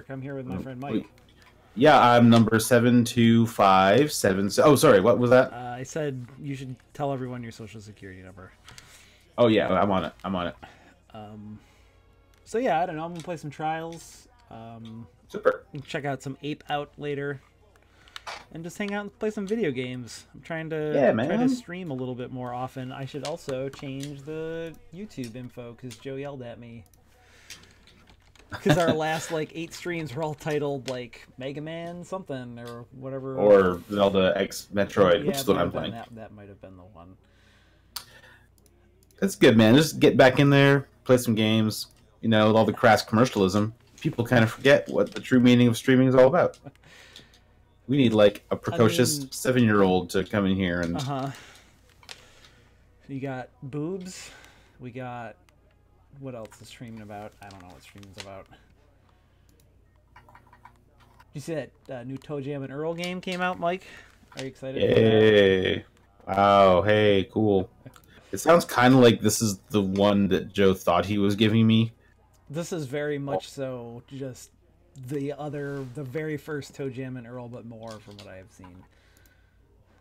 Eric. I'm here with my friend Mike. Yeah, I'm number 72577. Oh, sorry, what was that? I said you should tell everyone your social security number. Oh yeah, I'm on it. I'm on it. So yeah, I don't know. I'm gonna play some Trials. Super. Check out some Ape Out later, and just hang out and play some video games. I'm trying to try to stream a little bit more often. I should also change the YouTube info because Joe yelled at me. Because our last like 8 streams were all titled like Mega Man something or whatever. Or Zelda X Metroid, yeah, which is what I'm playing. That might have been the one. That's good, man. Just get back in there, play some games. You know, with all the crass commercialism, people kind of forget what the true meaning of streaming is all about. We need like a precocious 7-year-old to come in here and. You got boobs. We got. What else is streaming about? I don't know what streaming's about. You see that new Toe Jam and Earl game came out, Mike? Are you excited? Hey! Wow! Hey, cool. It sounds kind of like this is the one that Joe thought he was giving me. This is very much so just the very first Toe Jam and Earl, but more from what I have seen.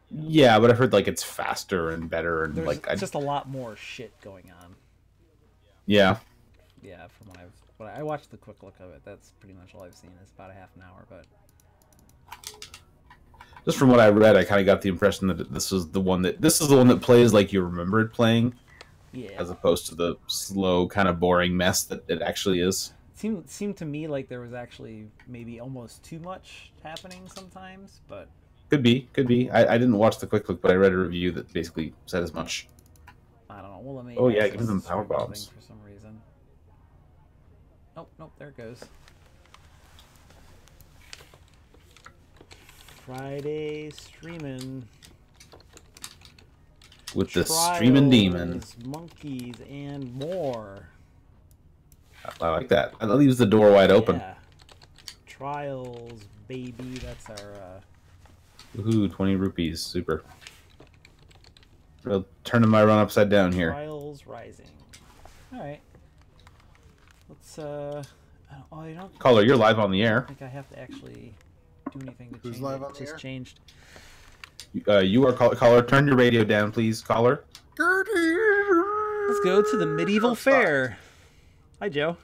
Yeah, but I've heard like it's faster and better, and like just a lot more shit going on. Yeah. Yeah, from what I watched the quick look of it. That's pretty much all I've seen. It's about a half an hour, but just from what I read, I kind of got the impression that this is the one that plays like you remember it playing, as opposed to the slow, kind of boring mess that it actually is. It seemed to me like there was actually maybe almost too much happening sometimes, but could be. I didn't watch the quick look, but I read a review that basically said as much. I don't know. Well, let me. Oh yeah, give them power bombs for some reason. Oh nope, there it goes. Friday streaming with the Streamin demon, monkeys, and more. I like that. That leaves the door wide open. Yeah. Trials, baby. That's our. Woohoo! 20 rupees. Super. Turning my run upside down here. Trials Rising. All right. Let's. Oh, you don't. Caller, you're live on the air. I think I have to actually do anything to Who's change live it. on the Just air? changed. You are caller. Turn your radio down, please, caller. Let's go to the medieval fair. Hi, Joe.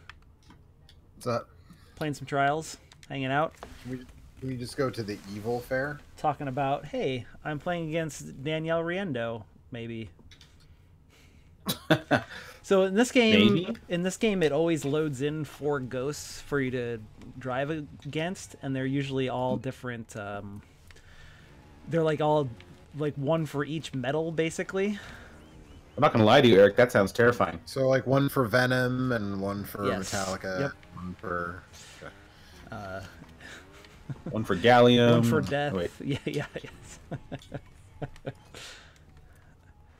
What's up? Playing some Trials, hanging out. Can we just go to the evil fair? Talking about, hey, I'm playing against Danielle Riendo, maybe. So in this game, it always loads in 4 ghosts for you to drive against, and they're usually all different. They're like all like one for each metal, basically. I'm not gonna lie to you, Eric. That sounds terrifying. So like one for Venom and one for Yes. Metallica. Yep. One for. One for Gallium. One for Death. Oh, wait. Yeah, yes.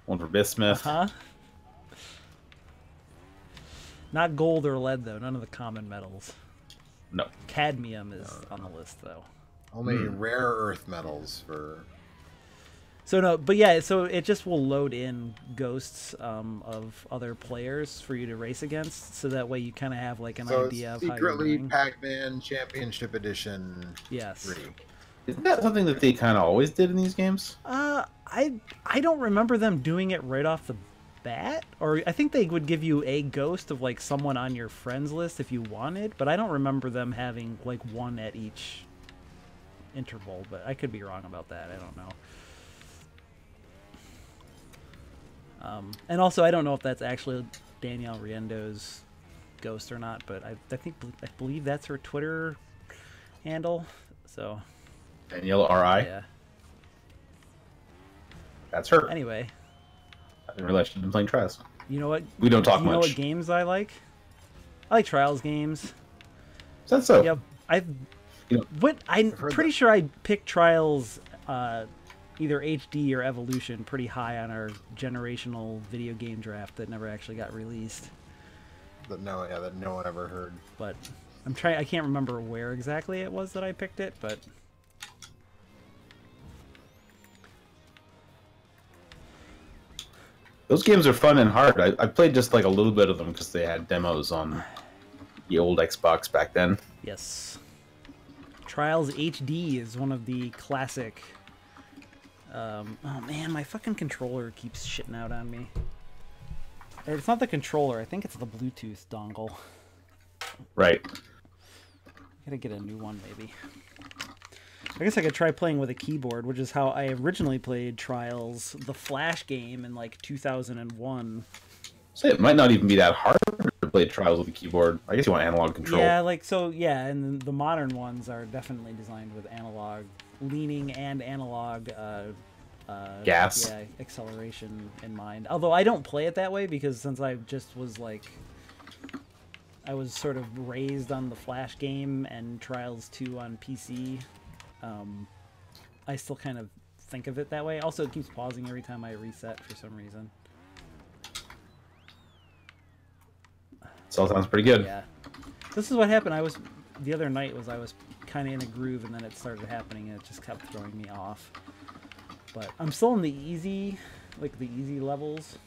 One for Bismuth. Not gold or lead, though. None of the common metals. No. Cadmium is on the list, though. Only rare earth metals for. So no, but yeah, so it just will load in ghosts of other players for you to race against, so that way you kind of have like an idea of how you're secretly doing. Pac-Man Championship Edition. Yes. 3. Isn't that something that they kind of always did in these games? I don't remember them doing it right off the bat, or I think they would give you a ghost of like someone on your friends list if you wanted, but I don't remember them having like one at each interval. But I could be wrong about that. I don't know. And also, I don't know if that's actually Danielle Riendo's ghost or not, but I believe that's her Twitter handle. So Danielle R.I. Yeah. That's her. Anyway, I didn't realize she'd been playing Trials. you know what? We don't talk You know much. what games I like? I like Trials games. Is that so? Yep. You know, I'm pretty sure I picked Trials either HD or Evolution pretty high on our generational video game draft that never actually got released. That no one ever heard. But I can't remember where exactly it was that I picked it, but those games are fun and hard. I played just like a little bit of them because they had demos on the old Xbox back then. yes. Trials HD is one of the classic. Oh man, my fucking controller keeps shitting out on me. Or it's not the controller. I think it's the Bluetooth dongle. Right. Gotta get a new one, maybe. I guess I could try playing with a keyboard, which is how I originally played Trials, the Flash game, in like 2001. So it might not even be that hard to play Trials with a keyboard. I guess you want analog control. Yeah, like so. Yeah, and the modern ones are definitely designed with analog leaning and analog. Gas. Yeah, acceleration in mind. Although I don't play it that way because since I just was like, I was sort of raised on the Flash game and Trials 2 on PC. I still kind of think of it that way. Also, it keeps pausing every time I reset for some reason. This all sounds pretty good. Yeah. This is what happened. The other night I was kind of in a groove and then it started happening and it just kept throwing me off. But I'm still in the easy levels.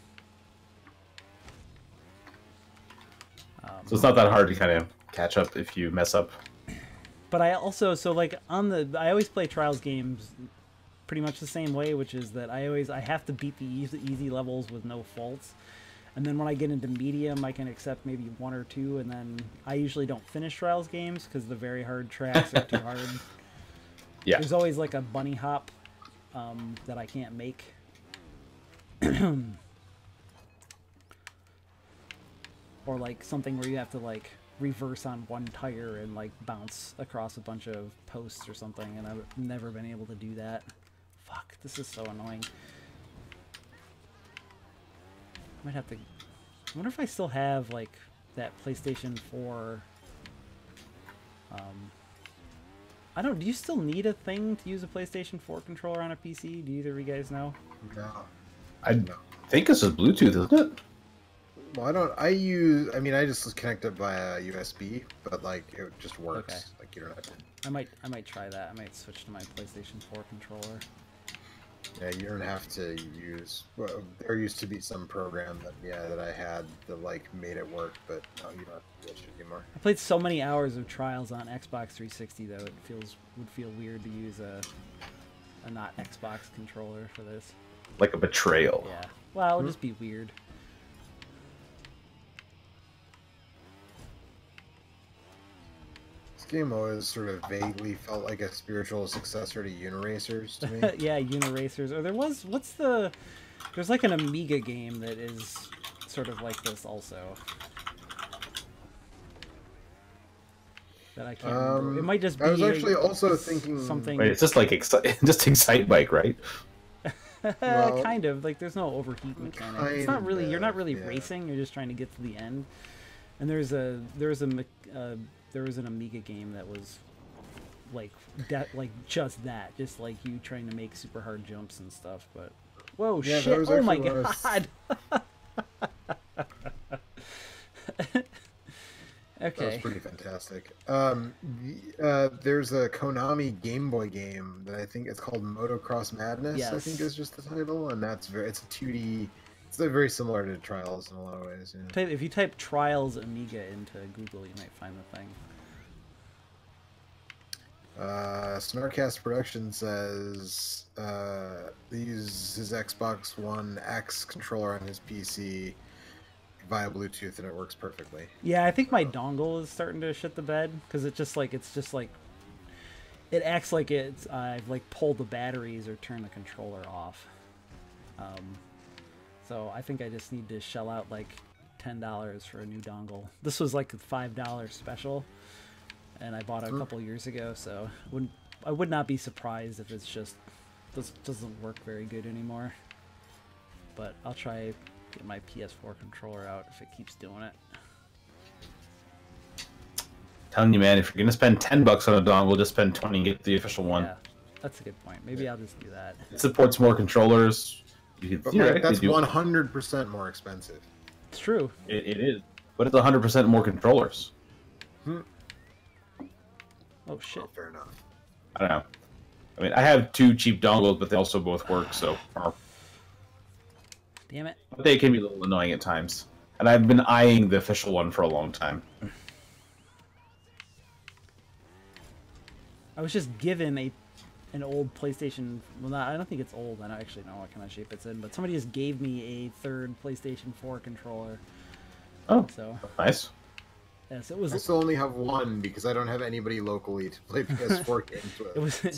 So it's not that hard to kind of catch up if you mess up. But I also, I always play Trials games pretty much the same way, which is that I have to beat the easy levels with no faults. And then when I get into medium, I can accept maybe 1 or 2, and then I usually don't finish Trials games because the very hard tracks are too hard. Yeah. There's always like a bunny hop that I can't make. Or like something where you have to like reverse on one tire and like bounce across a bunch of posts or something, and I've never been able to do that. Fuck, this is so annoying. I might have to... I wonder if I still have like that PlayStation 4. I don't... Do you still need a thing to use a PlayStation 4 controller on a PC? Do either of you guys know? No. I think this is Bluetooth, isn't it? Well, I just connect it via USB, but like it just works. Okay. Like you don't have to. I might try that. I might switch to my PlayStation 4 controller. Yeah, you don't have to use. Well, there used to be some program that I had that like made it work, but no, you don't have to do that shit anymore. I played so many hours of Trials on Xbox 360 though. It would feel weird to use a not Xbox controller for this. Like a betrayal. Yeah. Well, it'll just be weird. This game always sort of vaguely felt like a spiritual successor to Uniracers to me. Yeah, Uniracers. Or there's like an Amiga game that is sort of like this also. That I can't remember. It might just be. I was actually also thinking something. Wait, it's just like just Excite Bike, right? Well, kind of like there's no overheat mechanic. It's not really. You're not really yeah. racing. You're just trying to get to the end. And there was an Amiga game that was like just like you trying to make super hard jumps and stuff. But whoa, yeah, shit! Oh my actually god! That was Okay. pretty fantastic. There's a Konami Game Boy game that I think it's called Motocross Madness. I think Yes. is just the title, and it's a 2D. It's very similar to Trials in a lot of ways. Yeah. If you type Trials Amiga into Google, you might find the thing. Snarkcast Production says he uses his Xbox One X controller on his PC via Bluetooth, and it works perfectly. Yeah, I think my dongle is starting to shit the bed because it's just like it acts like I've like pulled the batteries or turned the controller off. So I think I just need to shell out like $10 for a new dongle. This was like a $5 special, and I bought it a couple years ago. So I would not be surprised if it's just this doesn't work very good anymore. But I'll try get my PS4 controller out if it keeps doing it. Telling you, man, if you're gonna spend $10 on a dongle, just spend 20 and get the official one. Yeah, that's a good point. Maybe I'll just do that. It supports more controllers. You could But Mike, theoretically that's do 100% more expensive. It's true. it is, but it's 100% more controllers. Oh shit. Oh, fair enough. I don't know. I mean, I have 2 cheap dongles, but they also both work, so Damn it. but they can be a little annoying at times. And I've been eyeing the official one for a long time. I was just given an old PlayStation. Well, not, I don't think it's old. I don't actually know what kind of shape it's in, but somebody just gave me a third PlayStation 4 controller. Oh, so nice. Yes, it was. I still only have one because I don't have anybody locally to play PS4 games with.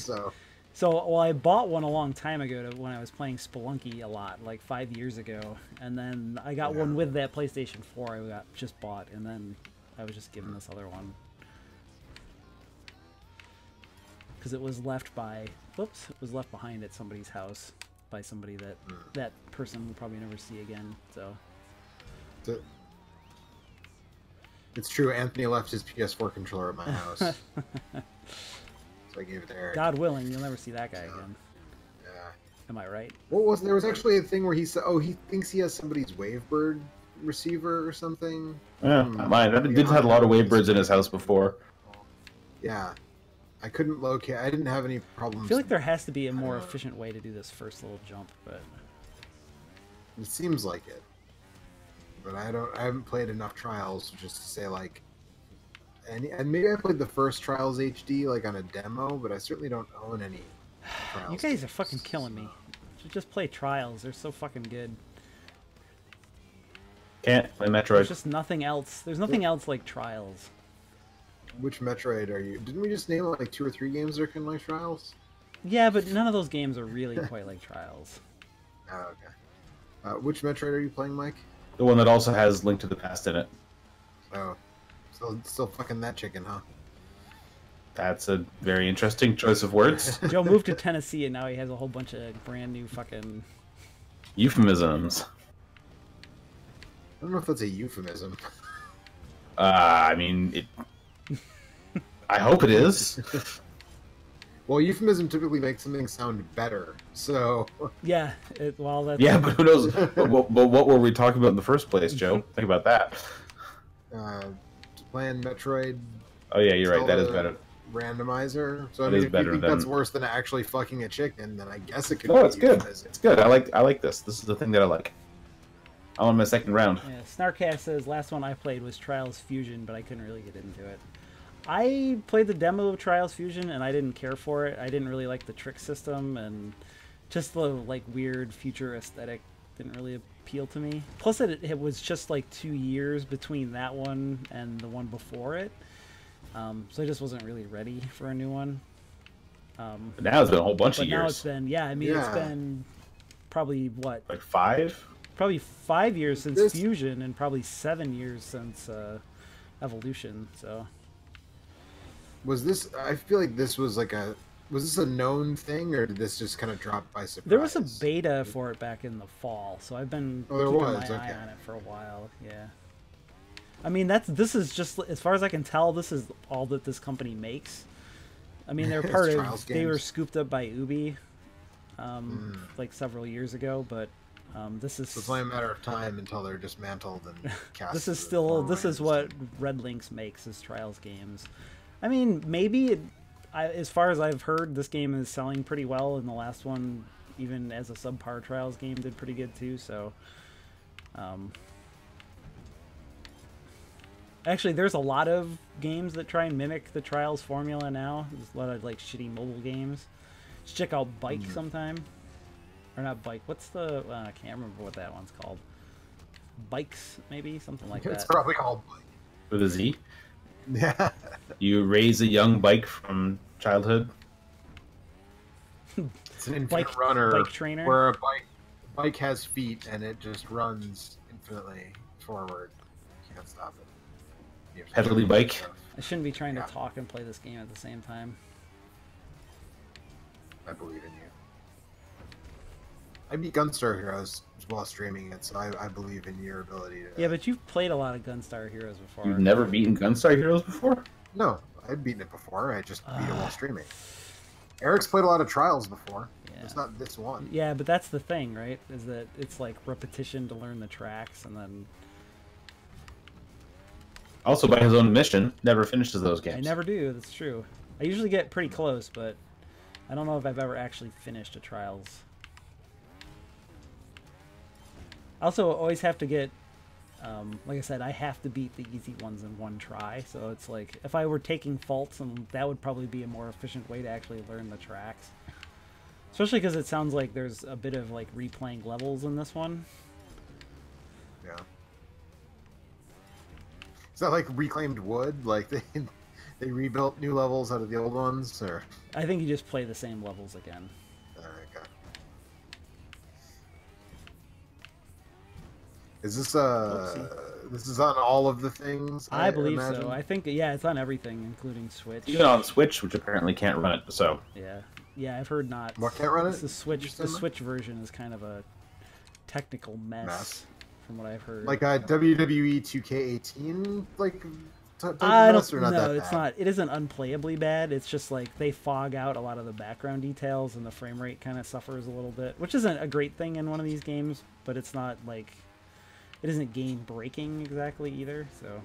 So, well, I bought one a long time ago when I was playing Spelunky a lot, like 5 years ago, and then I got one with that PlayStation 4 I just bought, and then I was just given this other one. Because it was left left behind at somebody's house by somebody that person will probably never see again. So it's true. Anthony left his PS4 controller at my house, so I gave it to Eric. God willing, you'll never see that guy again. Yeah. Am I right? There was actually a thing where he said, "Oh, he thinks he has somebody's Wavebird receiver or something." Yeah, not mine. I did have a lot of Wavebirds in his house before. Yeah. I couldn't locate. I didn't have any problems. I feel like there has to be a more efficient way to do this first little jump, but it seems like it. But I haven't played enough Trials just to say like. And maybe I played the first Trials HD like on a demo, but I certainly don't own any Trials. You guys are fucking killing me. You should just play Trials. They're so fucking good. Can't play Metroid. There's just nothing else. There's nothing else like Trials. Which Metroid are you? Didn't we just name like 2 or 3 games that are kind of like Trials? Yeah, but none of those games are really quite like Trials. Oh, okay. Which Metroid are you playing, Mike? The one that also has Link to the Past in it. Oh, still fucking that chicken, huh? That's a very interesting choice of words. Joe moved to Tennessee and now he has a whole bunch of brand new fucking euphemisms. I don't know if that's a euphemism. I mean, I hope it is. Well, euphemism typically makes something sound better, so... Yeah, that's... Yeah, but who knows? but what were we talking about in the first place, Joe? Think about that. Playing Metroid... Oh yeah, you're right, that is better. Randomizer. So I mean, if you think that's worse than actually fucking a chicken, then I guess it could be it's good. It's good. I like this. This is the thing that I like. I want my second round. Yeah, Snarkcast says, last one I played was Trials Fusion, but I couldn't really get into it. I played the demo of Trials Fusion, and I didn't care for it. I didn't really like the trick system, and just the like weird future aesthetic didn't really appeal to me. Plus, it was just like 2 years between that one and the one before it. So I just wasn't really ready for a new one. But now it's been a whole bunch of years. Now it's been, it's been probably, what? Like 5? Probably 5 years since Fusion, and probably 7 years since Evolution, so... Was this... I feel like this was like a... Was this a known thing, or did this just kind of drop by surprise? There was a beta for it back in the fall, so I've been keeping my eye on it for a while, yeah. I mean, this is just, as far as I can tell, this is all that this company makes. I mean, they're part of... They were scooped up by Ubi, like several years ago, but... this is... It's only a matter of time until they're dismantled and cast. This is what Red Lynx makes, is Trials games. I mean, maybe, as far as I've heard, this game is selling pretty well, and the last one, even as a subpar Trials game, did pretty good too, so... Actually, there's a lot of games that try and mimic the Trials formula now. There's a lot of, like, shitty mobile games. Just check out Bike sometime. Or not Bike. What's the... I can't remember what that one's called. Bikes, maybe? Something like that. It's probably called Bike. With a Z? Yeah. You raise a young bike from childhood? It's an infinite runner. Bike trainer? Where a bike has feet and it just runs infinitely forward. You can't stop it. Pedally bike? I shouldn't be trying to talk and play this game at the same time. I believe in you. I beat Gunstar Heroes while streaming it, so I believe in your ability to... Yeah, but you've played a lot of Gunstar Heroes before. You've never beaten Gunstar Heroes before? No, I've beaten it before. I just beat it while streaming. Eric's played a lot of Trials before. Yeah. It's not this one. Yeah, but that's the thing, right? Is that it's like repetition to learn the tracks, and then... Also, by his own admission, never finishes those games. I never do, that's true. I usually get pretty close, but I don't know if I've ever actually finished a Trials. Also, always have to get Like I said, I have to beat the easy ones in one try, so it's like if I were taking faults, and that would probably be a more efficient way to actually learn the tracks. Especially because it sounds like there's a bit of like replaying levels in this one. Yeah. Is that like reclaimed wood? Like they rebuilt new levels out of the old ones, or? I think you just play the same levels again. Okay. Is this this is on all of the things? I believe imagine? so. I think it's on everything, including Switch. Even on Switch, which apparently can't run it. So Yeah, I've heard not. What can't run it? The Switch version is kind of a technical mess. From what I've heard. Like a WWE 2K18, like. I don't know. No, it's not. It isn't unplayably bad. It's just like they fog out a lot of the background details, and the frame rate kind of suffers a little bit, which isn't a great thing in one of these games. But it's not like it isn't game breaking exactly either. So.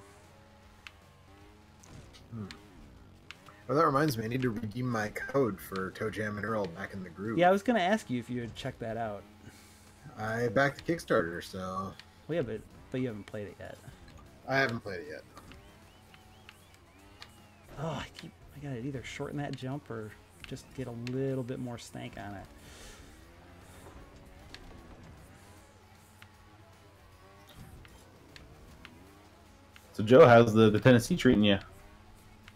Well, that reminds me, I need to redeem my code for Toe Jam and Earl back in the group. Yeah, I was gonna ask you if you had checked that out. I backed the Kickstarter, so. Well, yeah, but you haven't played it yet. I haven't played it yet. Oh, I gotta either shorten that jump or just get a little bit more stank on it. So Joe, how's the Tennessee treating you?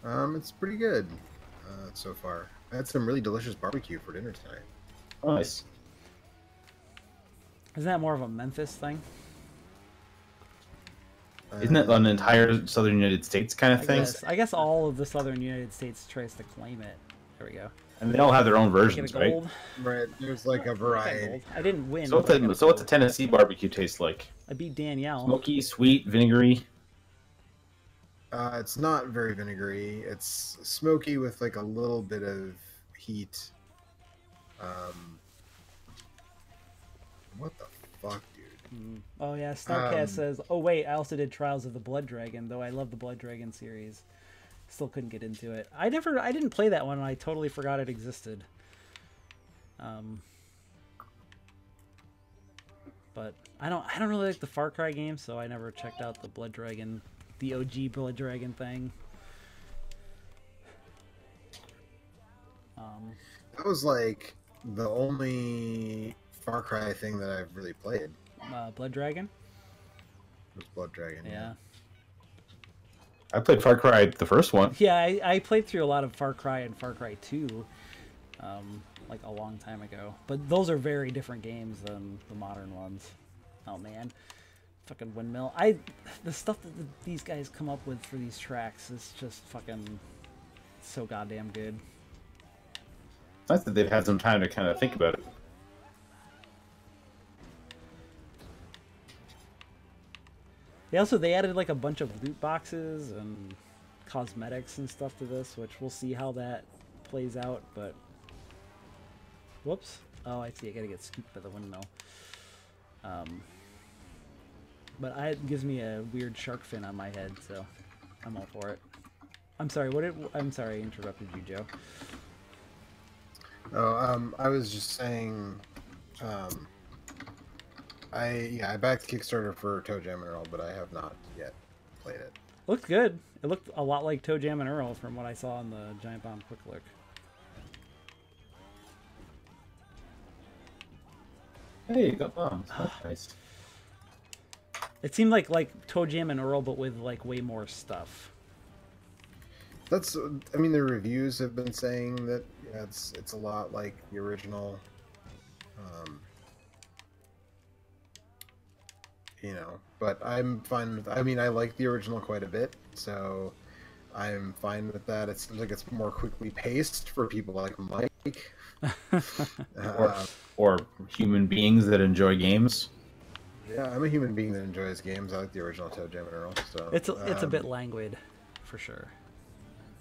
It's pretty good so far. I had some really delicious barbecue for dinner tonight. Nice. Isn't that more of a Memphis thing? Isn't it an entire southern United States kind of thing? I guess all of the southern United States tries to claim it. There we go. And they all have their own versions, right? Right. There's like a variety. I didn't win. So what's a Tennessee barbecue taste like? I beat Danielle. Smoky, sweet, vinegary? It's not very vinegary. It's smoky with like a little bit of heat. What the fuck, dude? Oh yeah, Starcast says, "Oh wait, I also did Trials of the Blood Dragon, though I love the Blood Dragon series. Still couldn't get into it. I didn't play that one, and I totally forgot it existed. But I don't really like the Far Cry games, so I never checked out the Blood Dragon, the OG Blood Dragon thing. That was like the only Far Cry thing that I've really played. Blood Dragon? It was Blood Dragon. Yeah. I played Far Cry, the first one. Yeah, I played through a lot of Far Cry and Far Cry 2, like a long time ago. But those are very different games than the modern ones. Oh man, fucking windmill. The stuff that these guys come up with for these tracks is just fucking so goddamn good. It's nice that they've had some time to kind of think about it. They added like a bunch of loot boxes and cosmetics and stuff to this, which we'll see how that plays out, but whoops. Oh, I see, I gotta get scooped by the windmill. But it gives me a weird shark fin on my head, so I'm all for it. I'm sorry, I'm sorry I interrupted you, Joe. Oh, I was just saying, I backed Kickstarter for Toe Jam and Earl, but I have not yet played it. Looked good. It looked a lot like Toe Jam and Earl from what I saw in the Giant Bomb Quick Look. Hey, you got bombs. That's nice. It seemed like Toe Jam and Earl, but with like way more stuff. I mean, the reviews have been saying that it's a lot like the original. But I'm fine with. I mean, I like the original quite a bit, so I'm fine with that. It seems like it's more quickly paced for people like Mike, or human beings that enjoy games. Yeah, I'm a human being that enjoys games. I like the original Toe Jam and Earl. So it's a bit languid, for sure.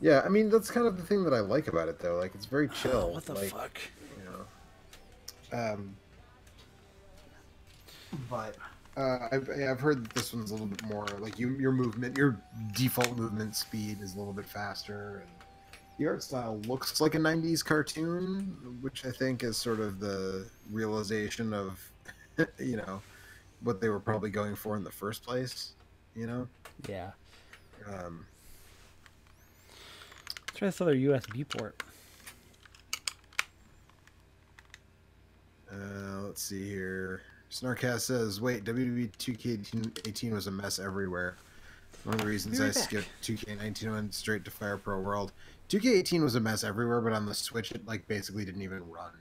Yeah, I mean that's kind of the thing that I like about it, though. Like it's very chill. What the fuck? But I've heard that this one's a little bit more like your movement, your default movement speed is a little bit faster, and the art style looks like a '90s cartoon, which I think is sort of the realization of, what they were probably going for in the first place. You know? Yeah. Try this other USB port. Let's see here. Snarkcast says, "Wait, WWE 2K18 was a mess everywhere. One of the reasons I skipped 2K19 and went straight to Fire Pro World. 2K18 was a mess everywhere, but on the Switch, it like basically didn't even run.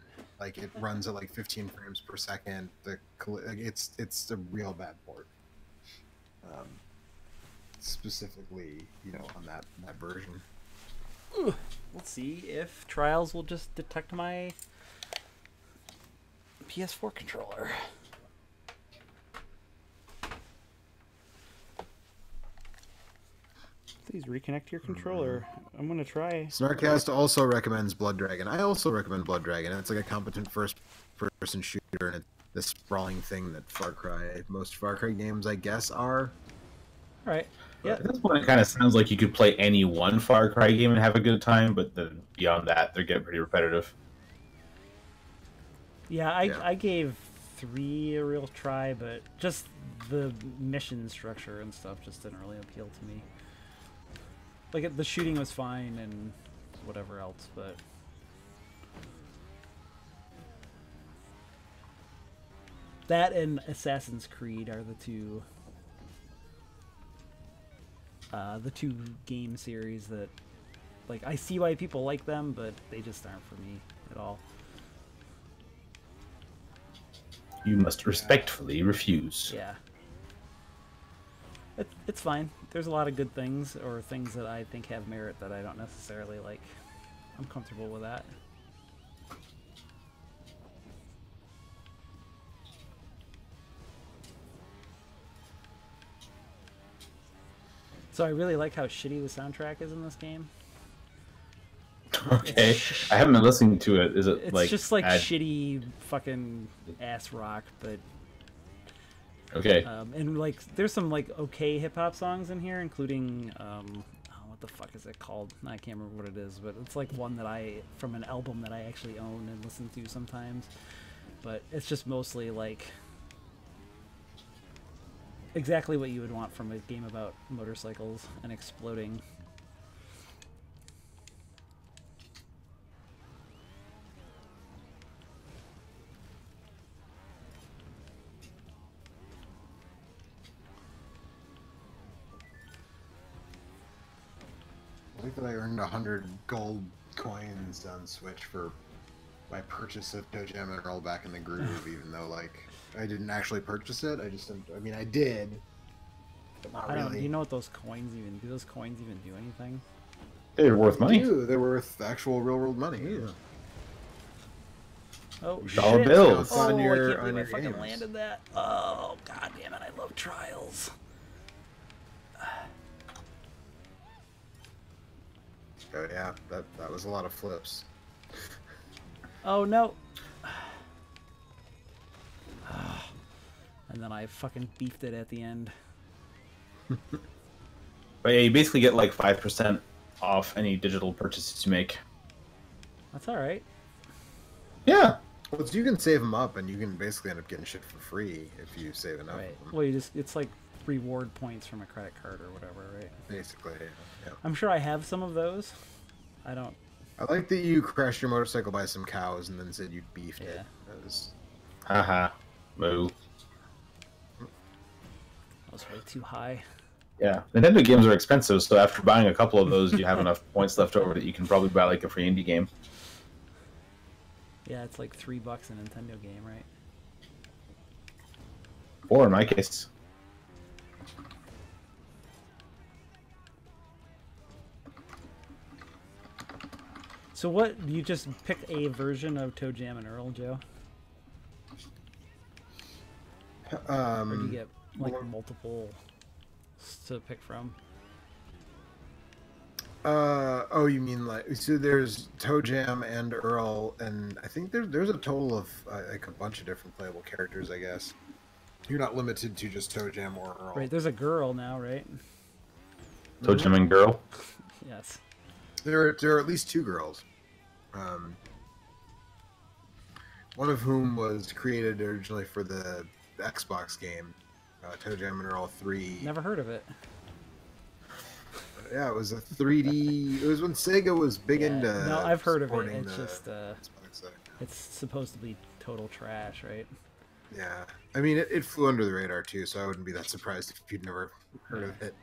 Like it runs at like 15 frames per second. It's a real bad port. Specifically, you know, on that version. Let's see if Trials will just detect my PS4 controller. Please reconnect your controller. I'm gonna try. Snarkcast also recommends Blood Dragon. I also recommend Blood Dragon. It's like a competent first-person shooter, and it's the sprawling thing that most Far Cry games, I guess, are. All right. Yeah. At this point, it kind of sounds like you could play any one Far Cry game and have a good time, but then beyond that, they're getting pretty repetitive. Yeah, I gave 3 a real try, but just the mission structure and stuff just didn't really appeal to me. Like, the shooting was fine and whatever else, but... That and Assassin's Creed are the two game series that, like, I see why people like them, but they just aren't for me at all. You must respectfully refuse. Yeah. It's fine. There's a lot of good things, or things that I think have merit that I don't necessarily like. I'm comfortable with that. So I really like how shitty the soundtrack is in this game. Okay, I haven't been listening to it. Is it it's like just like shitty fucking ass rock, but okay. And like there's some like okay hip hop songs in here, including what the fuck is it called? I can't remember what it is, but it's like one that from an album that I actually own and listen to sometimes. But it's just mostly like exactly what you would want from a game about motorcycles and exploding. I think that I earned 100 gold coins on Switch for my purchase of Toe Jam and Earl Back in the Groove, even though, like, I didn't actually purchase it. I mean, I did, but not really. Do you know what those coins even do? Those coins even do anything? They're worth money. They're worth actual real world money. Yeah. Oh, dollar shit. bills. Oh, on your, I can't believe I fucking games. landed that. Oh, god damn it, I love Trials. Oh yeah, that was a lot of flips. Oh no. And then I fucking beefed it at the end. But yeah, you basically get like 5% off any digital purchases you make. That's alright. Yeah. Well, you can save them up, and you can basically end up getting shit for free if you save enough Right. of them. Well, it's like reward points from a credit card or whatever, right? Basically, yeah. I'm sure I have some of those. I don't. I like that you crashed your motorcycle by some cows and then said you beefed it. Yeah. That was... Haha. Moo. That was way too high. Yeah. Nintendo games are expensive, so after buying a couple of those, you have enough points left over that you can probably buy like a free indie game. Yeah, it's like $3 a Nintendo game, right? 4 in my case. So what, you just pick a version of Toe Jam and Earl, Joe? Or do you get like multiple to pick from? Oh, you mean like, so there's Toe Jam and Earl, and I think there's a total of like a bunch of different playable characters, I guess. You're not limited to just Toe Jam or Earl. Right, there's a girl now, right? Toe Jam and Girl. Yes. There are at least 2 girls. One of whom was created originally for the Xbox game, Toe Jam and Earl 3. Never heard of it. Yeah, it was a 3D. It was when Sega was big into. No, I've heard of it. It's just it's supposed to be total trash, right? Yeah, I mean it flew under the radar too, so I wouldn't be that surprised if you'd never heard of it.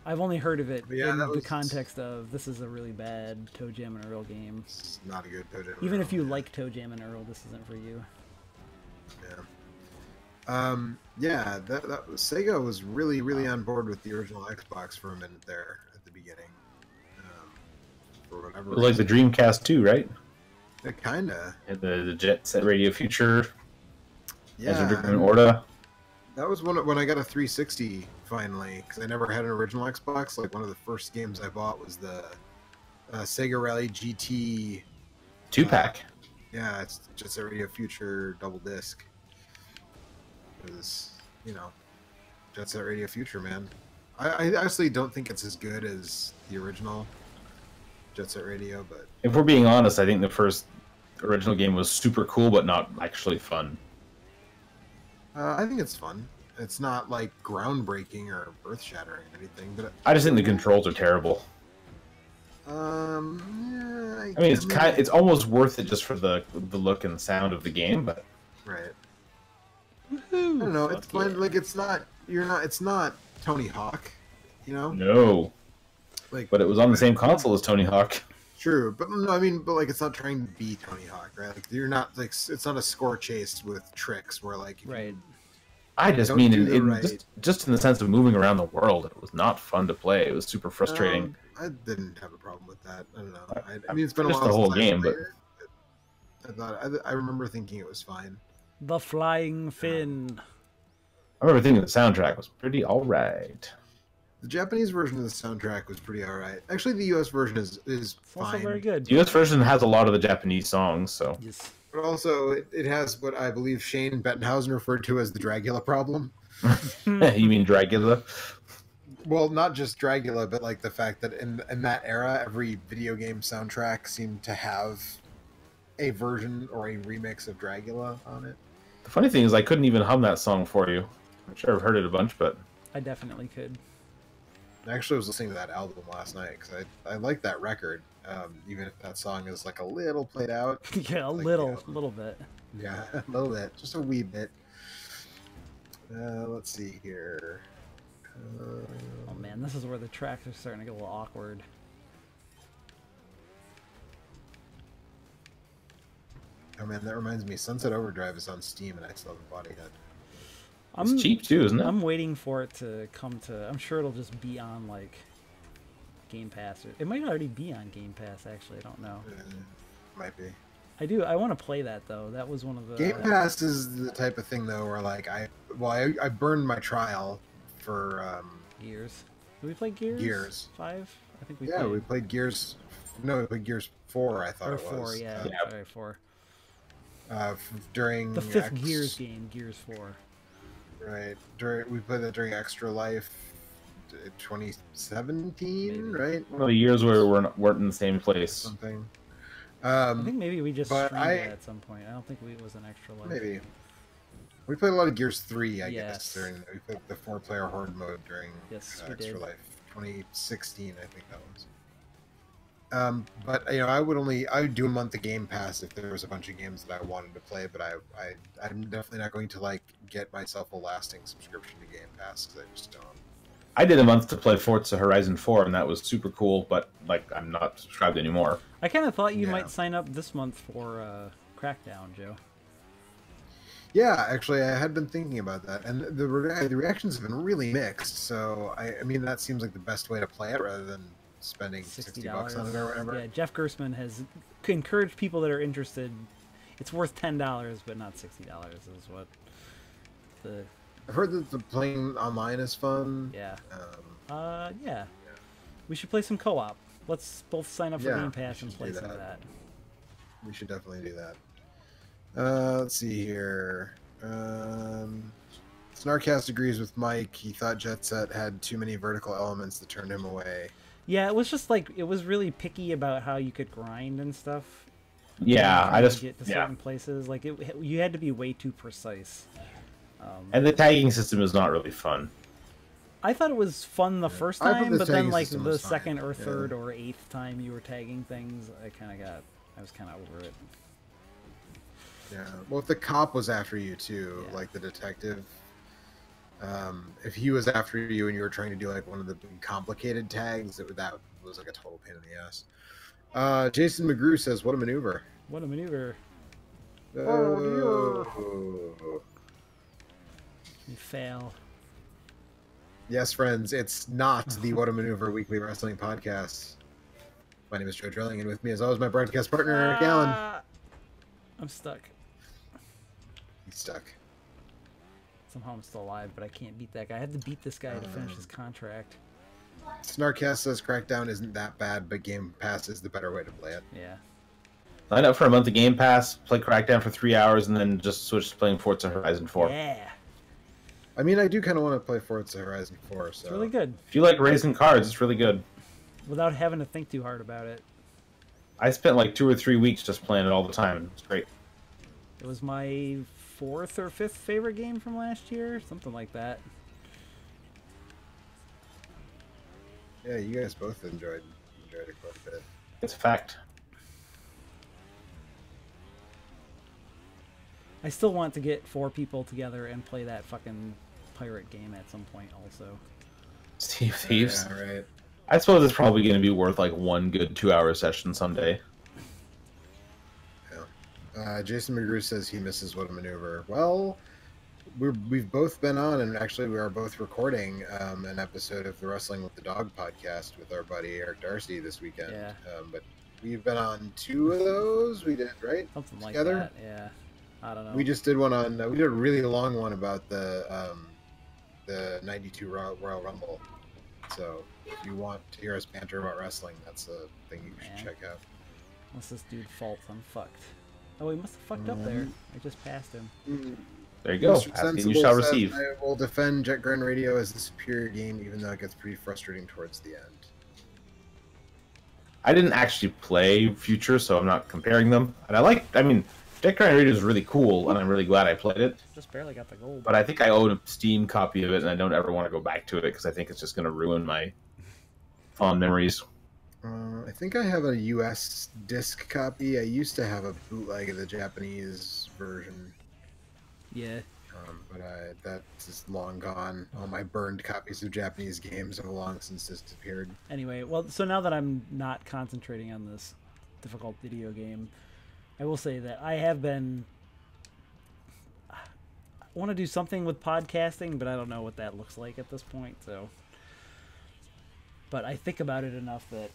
I've only heard of it in the was, context of this is a really bad Toe Jam and Earl game. It's not a good Toe Jam. Even if you like Toe Jam and Earl, this isn't for you. Yeah. That was, Sega was really on board with the original Xbox for a minute there at the beginning. For whatever reason. Like the Dreamcast too, right? It kinda. And the Jet Set Radio Future. Yeah. And Orta. That was when I got a 360 finally, because I never had an original Xbox. Like one of the first games I bought was the Sega Rally GT 2-pack. Yeah, it's just a Radio Future double disc. It was, Jet Set Radio Future, man. I honestly don't think it's as good as the original Jet Set Radio, but if we're being honest, I think the first original game was super cool, but not actually fun. I think it's fun. It's not like groundbreaking or earth-shattering or anything, but I just think the controls are terrible. Yeah, I mean, it's almost worth it just for the look and sound of the game, but right. I don't know. It's fun. Like it's not. It's not Tony Hawk. No. Like, but it was on the same console as Tony Hawk. True, but no, I mean, but like it's not trying to be Tony Hawk, right? Like you're not like it's not a score chase with tricks where like right. I just mean just in the sense of moving around the world, it was not fun to play. It was super frustrating. I didn't have a problem with that. I don't know. I mean, it's been a while the whole since game, but I remember thinking it was fine. The Flying Fin. I remember thinking the soundtrack was pretty alright. The Japanese version of the soundtrack was pretty alright. Actually, the US version is fine. Also very good. The US version has a lot of the Japanese songs, so. Yes. But also, it has what I believe Shane Bettenhausen referred to as the Dragula problem. You mean Dragula? Well, not just Dragula, but like the fact that in that era, every video game soundtrack seemed to have a version or a remix of Dragula on it. The funny thing is, I couldn't even hum that song for you. I'm sure I've heard it a bunch, but I definitely could. I actually was listening to that album last night because I like that record, even if that song is like a little played out. Yeah, a like, little bit. Yeah, a little bit, just a wee bit. Let's see here. Oh man, this is where the tracks are starting to get a little awkward. Oh man, that reminds me. Sunset Overdrive is on Steam, and I still haven't bought it yet. It's cheap too, isn't it? I'm waiting for it to come to. I'm sure it'll just be on like Game Pass. It might already be on Game Pass. Actually, I don't know. Might be. I want to play that though. That was one of the. Game Pass is the type of thing though, where like I burned my trial for Gears. Did we play Gears? Gears 5? I think we. Yeah, we played Gears. No, we played Gears 4. I thought or it was 4. Yeah, sorry, 4. During the 5th Gears game, Gears 4. Right. We played that during Extra Life 2017, Maybe. Right? One of the years where we weren't in the same place. Something. I think maybe we just streamed it at some point. I don't think it was an Extra Life. Maybe. We played a lot of Gears 3, I guess. We played the 4-player horde mode during Extra Life 2016, I think that was. But I would do a month of Game Pass if there was a bunch of games that I wanted to play, but I'm definitely not going to like get myself a lasting subscription to Game Pass because I just don't. I did a month to play Forza Horizon 4, and that was super cool, but like I'm not subscribed anymore. I kind of thought you might sign up this month for Crackdown, Joe. Yeah, actually, I had been thinking about that, and the reactions have been really mixed. So I mean, that seems like the best way to play it rather than spending $60 on it or whatever. Yeah, Jeff Gersman has encouraged people that are interested. It's worth $10, but not $60. Is what the. I've heard that the playing online is fun. Yeah. Yeah. We should play some co-op. Let's both sign up for Game Pass and play some of that. We should definitely do that. Let's see here. Snarkcast agrees with Mike. He thought Jet Set had too many vertical elements that turned him away. Yeah, it was just like, it was really picky about how you could grind and stuff. Yeah, I just get to certain places. Like you had to be way too precise. And the tagging system is not really fun. I thought it was fun the first time, but then like the second or third or eighth time you were tagging things, I was kind of over it. Yeah, well, if the cop was after you too, like the detective, if he was after you and you were trying to do like one of the big complicated tags, that was like a total pain in the ass. Jason McGrew says, "What a maneuver! What a maneuver! Oh, you fail." Yes, friends, it's not the What a Maneuver Weekly Wrestling Podcast. My name is Joe Drilling, and with me, as always, my broadcast partner, Eric Allen. I'm stuck. He's stuck. Somehow I'm still alive, but I can't beat that guy. I had to beat this guy to finish his contract. Snarkcast says Crackdown isn't that bad, but Game Pass is the better way to play it. Yeah. Sign up for a month of Game Pass, play Crackdown for 3 hours, and then just switch to playing Forza Horizon 4. Yeah. I mean, I do kind of want to play Forza Horizon 4, so... It's really good. If you like raising cards, it's really good. Without having to think too hard about it. I spent like 2 or 3 weeks just playing it all the time. It's great. It was my 4th or 5th favorite game from last year, something like that. Yeah, you guys both enjoyed it quite a bit. It's a fact. I still want to get 4 people together and play that fucking pirate game at some point also. Sea of Thieves. Yeah, right. I suppose it's probably going to be worth like one good 2-hour session someday. Yeah. Jason McGrew says he misses What a Maneuver. Well, we've both been on, and actually we are both recording an episode of the Wrestling with the Dog podcast with our buddy Eric Darcy this weekend. Yeah. But we've been on 2 of those. We did, right? Something like Together? that, yeah. I don't know. We just did one on. We did a really long one about the '92 Royal Rumble. So if you want to hear us banter about wrestling, that's a thing you should check out. Unless this dude faults, I'm fucked. Oh, he must have fucked up there. I just passed him. There you go. Mr. Asking, Sensible you shall says, receive. I will defend Jet Grind Radio as the superior game, even though it gets pretty frustrating towards the end. I didn't actually play Future, so I'm not comparing them. And I mean, Jet Grind Radio is really cool, and I'm really glad I played it. Just barely got the gold. But I think I own a Steam copy of it, and I don't ever want to go back to it because I think it's just going to ruin my fond memories. I think I have a US disc copy. I used to have a bootleg of the Japanese version. Yeah. But that's just long gone. All my burned copies of Japanese games have long since disappeared. Anyway, well, so now that I'm not concentrating on this difficult video game, I will say that I have been... I want to do something with podcasting, but I don't know what that looks like at this point, so... But I think about it enough that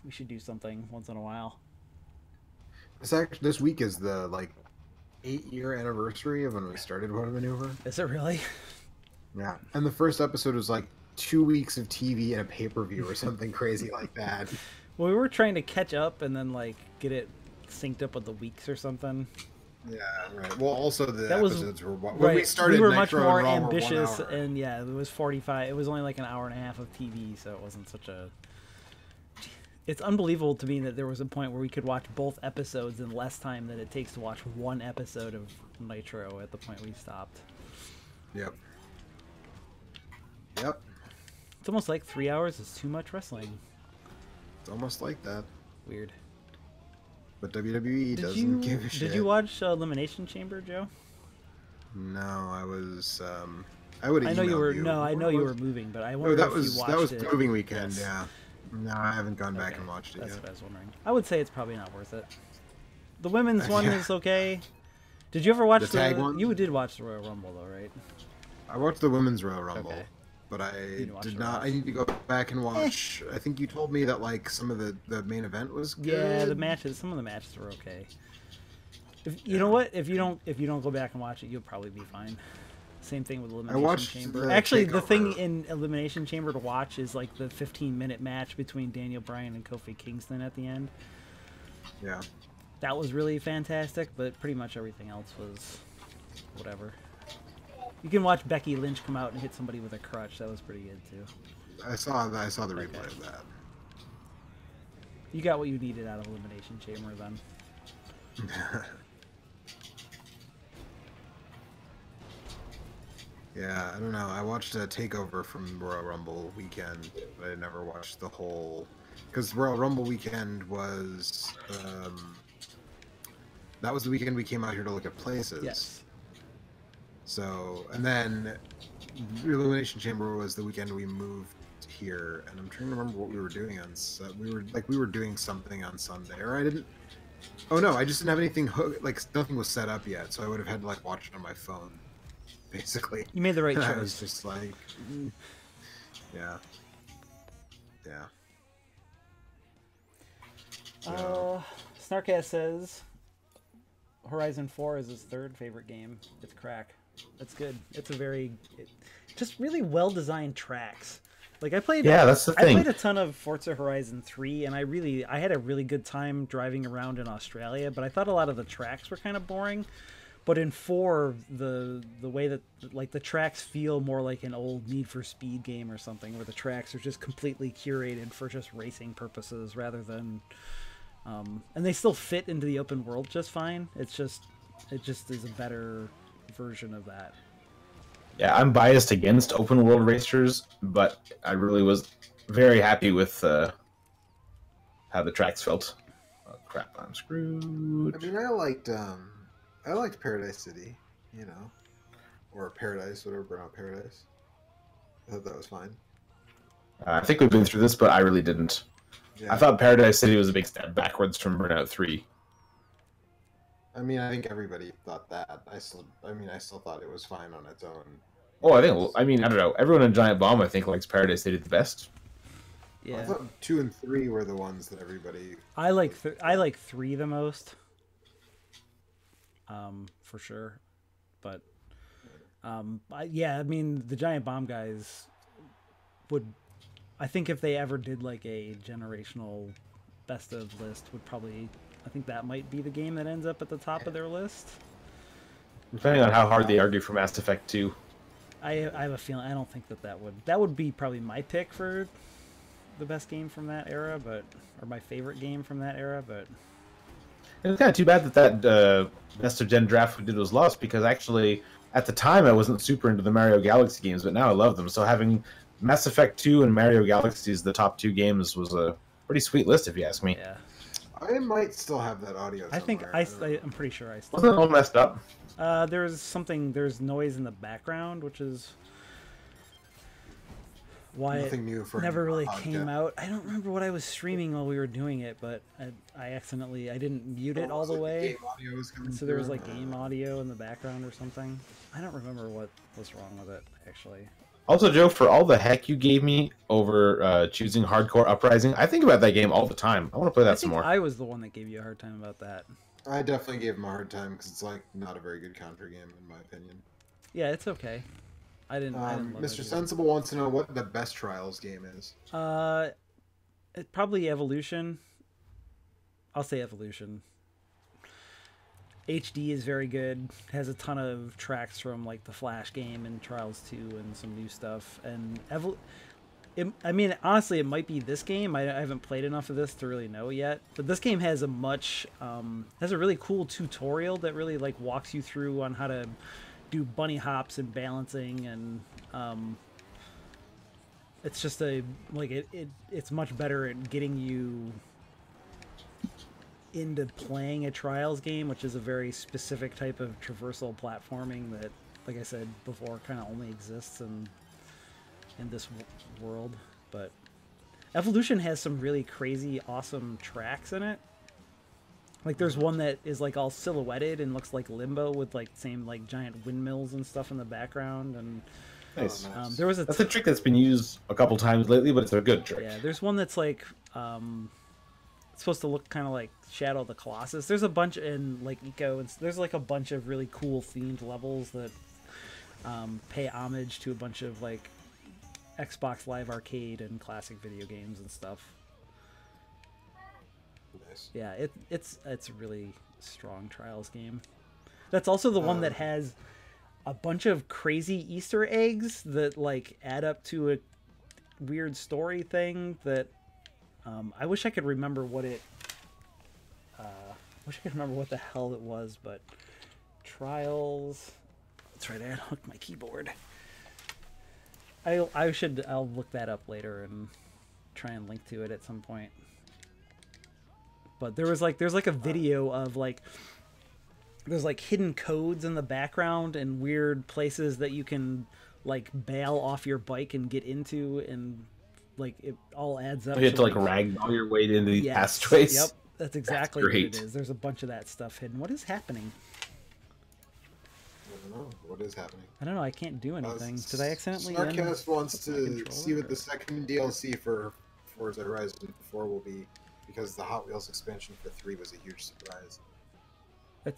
we should do something once in a while. This week is the, 8-year anniversary of when we started What a Maneuver. Is it really? Yeah. And the first episode was 2 weeks of TV and a pay-per-view or something crazy like that. Well, we were trying to catch up and then get it synced up with the weeks or something. Yeah, right. Well, also the episodes were when right. we started. We were Nitro much more and Raw ambitious, were 1 hour. and yeah, it was 45. It was only like an hour and a half of TV, so it wasn't such a. It's unbelievable to me that there was a point where we could watch both episodes in less time than it takes to watch one episode of Nitro. At the point we stopped. Yep. Yep. It's almost like 3 hours is too much wrestling. It's almost like that. Weird. But WWE doesn't give a shit. Did you watch Elimination Chamber, Joe? No, I was. I would. I know you were. No, I know you were moving, but I wonder if you watched it. That was moving weekend. Yes. Yeah. No, I haven't gone back and watched it That's yet. what I was wondering. I would say it's probably not worth it. The women's one is okay. Did you ever watch the tag one? You did watch the Royal Rumble, though, right? I watched the women's Royal Rumble. Okay. But I did not. Rest. I need to go back and watch. I think you told me that some of the main event was good. Yeah, the matches. Some of the matches were okay. You know what? If you don't go back and watch it, you'll probably be fine. Same thing with Elimination Chamber. Actually, the thing in Elimination Chamber to watch is the 15-minute match between Daniel Bryan and Kofi Kingston at the end. Yeah. That was really fantastic, but pretty much everything else was whatever. You can watch Becky Lynch come out and hit somebody with a crutch. That was pretty good too. I saw the replay of that. You got what you needed out of Elimination Chamber then. Yeah, I don't know. I watched a takeover from Royal Rumble weekend, but I never watched the whole. Because Royal Rumble weekend was. That was the weekend we came out here to look at places. Yes. So, and then Illumination Chamber was the weekend we moved here, and I'm trying to remember what we were doing on. We were doing something on Sunday, or I didn't. Oh no, I just didn't have anything. Like nothing was set up yet, so I would have had to like watch it on my phone. Basically, You made the right choice. I was just like, yeah. Snarkass says Horizon 4 is his third favorite game. It's crack. That's good. It's a just really well-designed tracks. Like I played, that's the thing. I played a ton of Forza Horizon 3, and I had a really good time driving around in Australia. But I thought a lot of the tracks were kind of boring. But in 4, the way that like the tracks feel more like an old Need for Speed game or something, where the tracks are just completely curated for just racing purposes rather than, and they still fit into the open world just fine. It just is a better version of that. Yeah, I'm biased against open world racers, but I really was very happy with how the tracks felt. Oh, crap, I'm screwed. I mean, I liked Paradise City, you know, or Paradise, whatever, Burnout Paradise. I thought that was fine. I think we've been through this, but I really didn't. Yeah. I thought Paradise City was a big step backwards from Burnout 3. I mean, I think everybody thought that. I still thought it was fine on its own. Oh, I don't know. Everyone in Giant Bomb, I think, likes Paradise City the best. Yeah, I thought 2 and 3 were the ones that everybody. I like 3 the most. For sure, but I mean, the Giant Bomb guys would, I think if they ever did like a generational best of list, would probably, I think that might be the game that ends up at the top of their list. Depending on how hard they argue for Mass Effect 2. I have a feeling, I don't think that would be probably my pick for the best game from that era, or my favorite game from that era, but. It's kind of too bad that Best of Gen draft we did was lost, because actually, at the time, I wasn't super into the Mario Galaxy games, but now I love them. So having Mass Effect 2 and Mario Galaxy as the top 2 games was a pretty sweet list, if you ask me. Yeah. I might still have that audio somewhere. I think I'm pretty sure I still. Wasn't it all messed up? There's noise in the background, which is why Nothing new for never really podcast. came out. I don't remember what I was streaming while we were doing it, but I didn't mute it all the way. So there was like game audio in the background or something. I don't remember what was wrong with it, actually. Also, Joe, for all the heck you gave me over choosing Hardcore Uprising, I think about that game all the time. I want to play that some more. I was the one that gave you a hard time about that. I definitely gave him a hard time because it's like not a very good Contra game in my opinion. Yeah, it's okay. I didn't love Mr. it. Sensible wants to know what the best Trials game is. It's probably Evolution. I'll say Evolution. HD is very good. Has a ton of tracks from like the Flash game and Trials 2 and some new stuff. And I mean, honestly, it might be this game. I haven't played enough of this to really know yet. But this game has a really cool tutorial that really like walks you through on how to do bunny hops and balancing, and it's just it's much better at getting you into playing a Trials game, which is a very specific type of traversal platforming that, like I said before, kind of only exists in this world. But Evolution has some really crazy, awesome tracks in it. Like there's one that is like all silhouetted and looks like Limbo with like same like giant windmills and stuff in the background. And Nice. That's a trick that's been used a couple times lately, but it's a good trick. Yeah, there's one that's like it's supposed to look kind of like Shadow of the Colossus. There's a bunch in like Eco, and there's like a bunch of really cool themed levels that pay homage to a bunch of like Xbox Live Arcade and classic video games and stuff. Nice. Yeah, it's a really strong Trials game. That's also the one that has a bunch of crazy Easter eggs that like add up to a weird story thing that I wish I could remember what wish I could remember what the hell it was, but Trials. That's right, I unhooked my keyboard. I'll look that up later and try and link to it at some point. But there's like a video of like there's like hidden codes in the background and weird places that you can like bail off your bike and get into, and like it all adds up. You have to like ragdoll your way into these passageways. Yep, that's exactly what it is. There's a bunch of that stuff hidden. What is happening? I don't know. What is happening? I don't know. I can't do anything. Did I accidentally? Snarkcast wants to see what the second DLC for Forza Horizon 4 will be, because the Hot Wheels expansion for 3 was a huge surprise.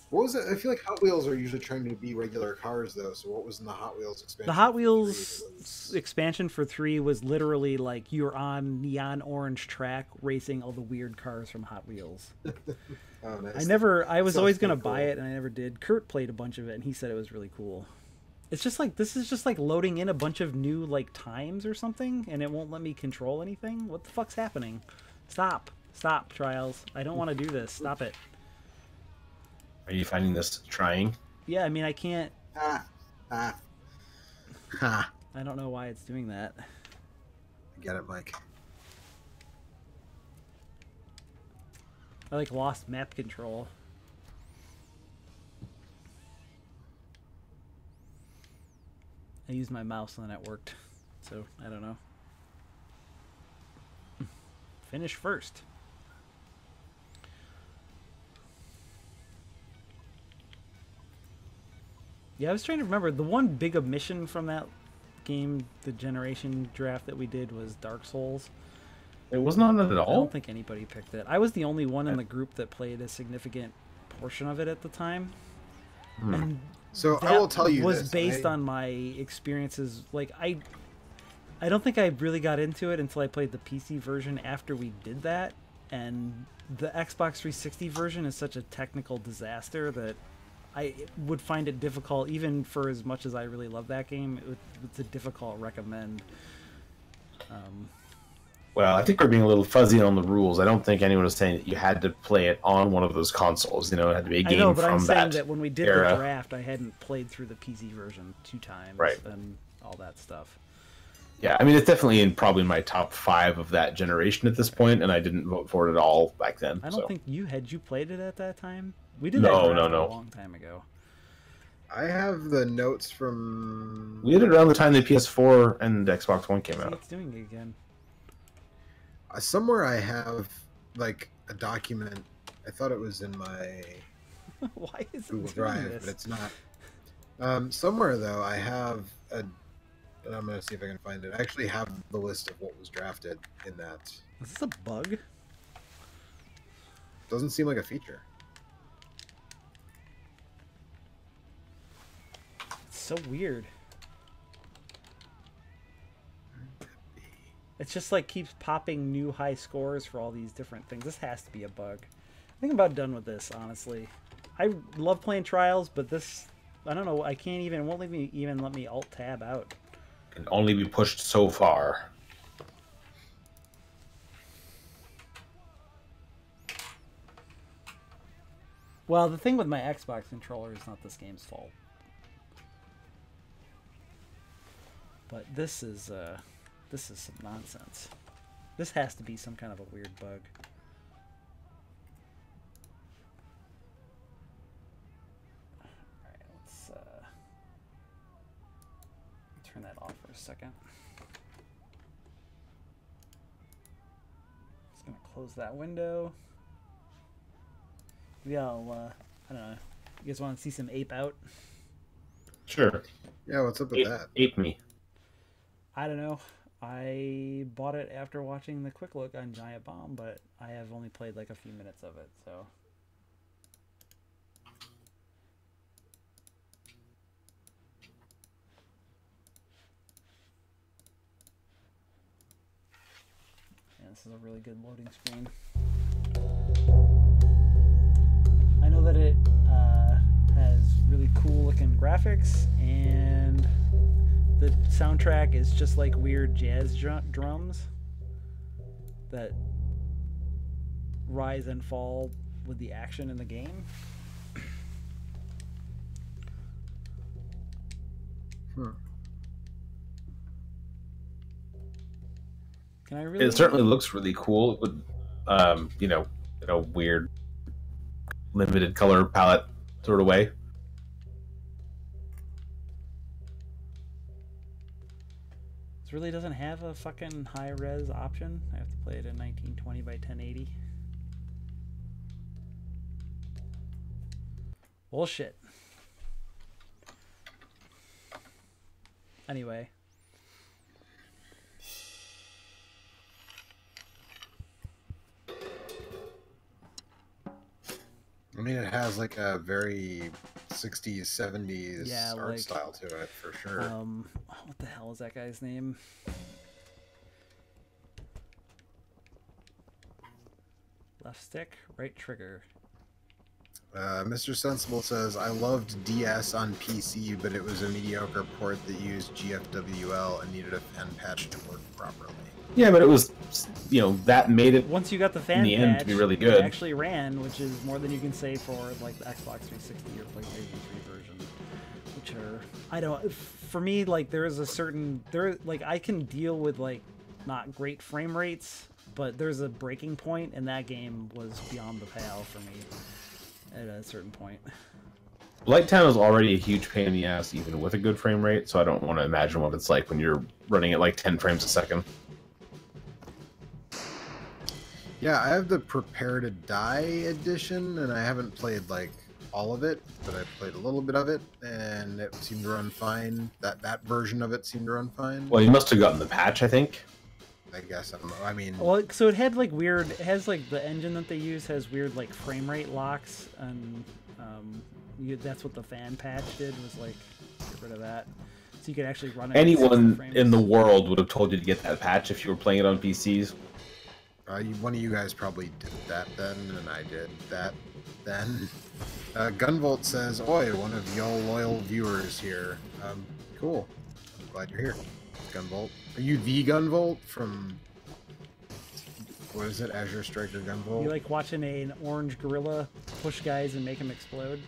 What was it? I feel like Hot Wheels are usually trying to be regular cars, though. So what was in the Hot Wheels expansion? The Hot Wheels expansion for 3 was literally like you're on neon orange track racing all the weird cars from Hot Wheels. Oh, nice. I was always going to buy it, and I never did. Kurt played a bunch of it, and he said it was really cool. It's just like, this is just like loading in a bunch of new like times or something, and it won't let me control anything. What the fuck's happening? Stop. Stop, Trials. I don't want to do this. Stop it. Are you finding this trying? Yeah, I mean, I can't... Ha. I don't know why it's doing that. Get it, Mike. I, like, lost map control. I used my mouse and then it worked. So, I don't know. Finish first. Yeah, I was trying to remember. The one big omission from that game, the generation draft that we did, was Dark Souls. It wasn't on it at all? I don't think anybody picked it. I was the only one in the group that played a significant portion of it at the time. And so I will tell you was this, based on my experiences. Like, I don't think I really got into it until I played the PC version after we did that. And the Xbox 360 version is such a technical disaster that I would find it difficult, even for as much as I really love that game, it's a difficult recommend. Well, I think we're being a little fuzzy on the rules. I don't think anyone was saying that you had to play it on one of those consoles. You know, it had to be a game I know, but from I'm saying that when we did era. the draft, I hadn't played through the PC version 2 times, right, and all that stuff. Yeah, I mean, it's definitely probably my top 5 of that generation at this point, and I didn't vote for it at all back then. I don't think you played it at that time. We did no, that no, a long time ago. I have the notes from... We did it around the time the PS4 and Xbox One came out. It's doing it again. Somewhere I have, like, a document. I thought it was in my Why is Google it doing Drive, this? but it's not. Somewhere, though, I have and I'm going to see if I can find it. I actually have the list of what was drafted in that. Is this a bug? Doesn't seem like a feature. It's so weird. It's just like keeps popping new high scores for all these different things. This has to be a bug. I think I'm about done with this, honestly. I love playing Trials, but this, I don't know, I can't even, it won't let me alt tab out. Can only be pushed so far. Well, the thing with my Xbox controller is not this game's fault. But this is some nonsense. This has to be some kind of a weird bug. Alright, let's turn that off for a second. Just gonna close that window. Maybe I'll, I don't know. You guys want to see some Ape Out? Sure. Yeah, what's up with that? Ape me. I don't know. I bought it after watching the quick look on Giant Bomb, but I have only played like a few minutes of it, so. Yeah, this is a really good loading screen. I know that it has really cool looking graphics, and the soundtrack is just like weird jazz drums that rise and fall with the action in the game. Can I really? It certainly looks really cool with, you know, weird limited color palette sort of way. This really doesn't have a fucking high res option. I have to play it in 1920 by 1080. Bullshit. Anyway. I mean, it has like a very 60s, 70s art like, style to it, for sure. What the hell is that guy's name? Left stick, right trigger. Mr. Sensible says, I loved DS on PC, but it was a mediocre port that used GFWL and needed a fan patch to work properly. Yeah, but it was, you know, that made it once you got the fan in the patch, end to be really good. It actually ran, which is more than you can say for like the Xbox 360 or PlayStation 3 version. Which are, I don't, for me, like there is a certain, like I can deal with like not great frame rates, but there's a breaking point, and that game was beyond the pale for me at a certain point. Blighttown is already a huge pain in the ass, even with a good frame rate, so I don't want to imagine what it's like when you're running at like 10 frames a second. Yeah, I have the Prepare to Die edition, and I haven't played like all of it, but I played a little bit of it, and it seemed to run fine. That version of it seemed to run fine. Well, you must have gotten the patch, I think. I guess I don't know. I mean, well, so it had like weird. It has like the engine that they use has weird like frame rate locks, and that's what the fan patch did, was like get rid of that, so you could actually run it. Anyone in the world would have told you to get that patch if you were playing it on PCs. One of you guys probably did that then, and I did that then. Gunvolt says, "Oi, one of y'all loyal viewers here." Cool. I'm glad you're here, Gunvolt. Are you the Gunvolt from, what is it, Azure Striker Gunvolt? You like watching an orange gorilla push guys and make them explode?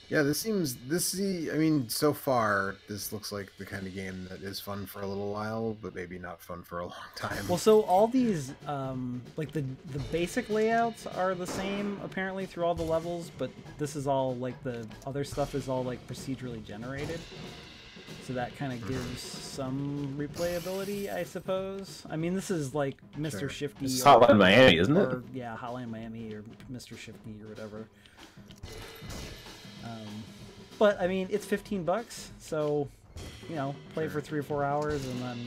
Yeah, I mean, so far, this looks like the kind of game that is fun for a little while, but maybe not fun for a long time. Well, so all these, like the basic layouts are the same, apparently, through all the levels, but this is all, like, the other stuff is all, like, procedurally generated. So that kind of gives some replayability, I suppose. I mean, this is, like, Mr. Shifty. It's Hotline Miami, isn't it? Yeah, Hotline Miami or Mr. Shifty or whatever. But I mean, it's $15, so you know, play for 3 or 4 hours and then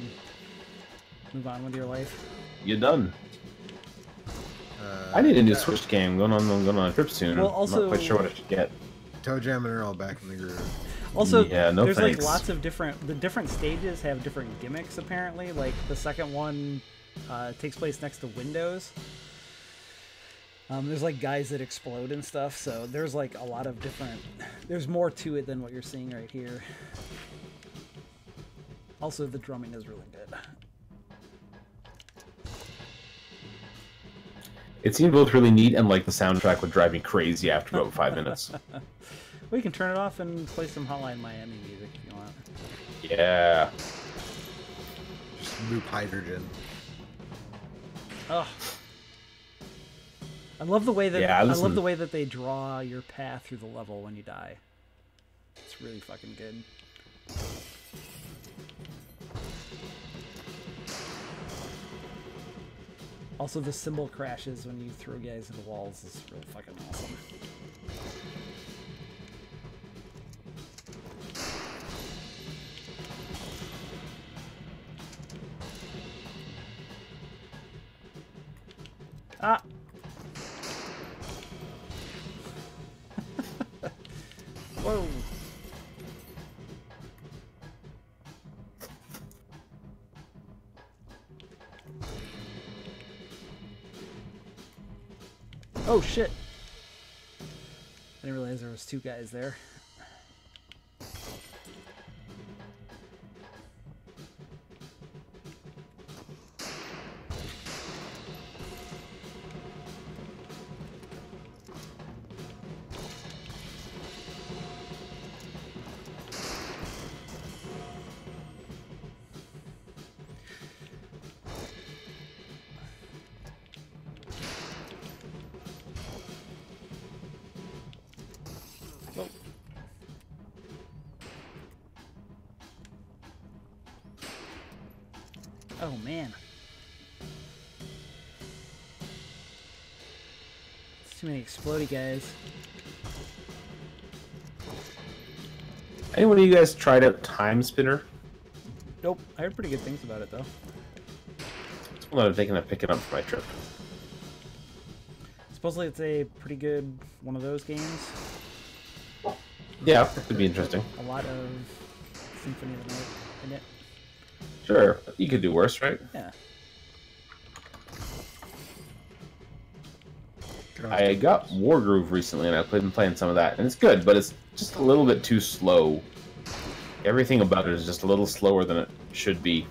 move on with your life. You're done. I need a new Switch game. I'm going on a trip soon. Well, also, I'm not quite sure what I should get. Toe Jam and Earl back in the groove. Also, yeah, no there's thanks. like lots of the different stages have different gimmicks apparently. Like the second one takes place next to windows. There's like guys that explode and stuff, so there's like a lot of different, there's more to it than what you're seeing right here. Also, the drumming is really good. It seemed both really neat, and like the soundtrack would drive me crazy after about 5 minutes. Well, you can turn it off and play some Hotline Miami music if you want. Yeah. Just loop hydrogen. Oh. I love the way that yeah, I love the way that they draw your path through the level when you die. It's really fucking good. Also, the cymbal crashes when you throw guys into walls is really fucking awesome. Ah! Whoa! Oh shit! I didn't realize there was 2 guys there. Oh man. It's too many explodey guys. Anyone of you guys tried out Time Spinner? Nope. I heard pretty good things about it though. It's one that I'm thinking of picking up for my trip. Supposedly it's a pretty good one of those games. Yeah, it could be interesting. A lot of Symphony of the Night in it. Sure, you could do worse, right? Yeah. I got Wargroove recently, and I've been playing some of that, and it's good, but it's just a little bit too slow. Everything about it is just a little slower than it should be.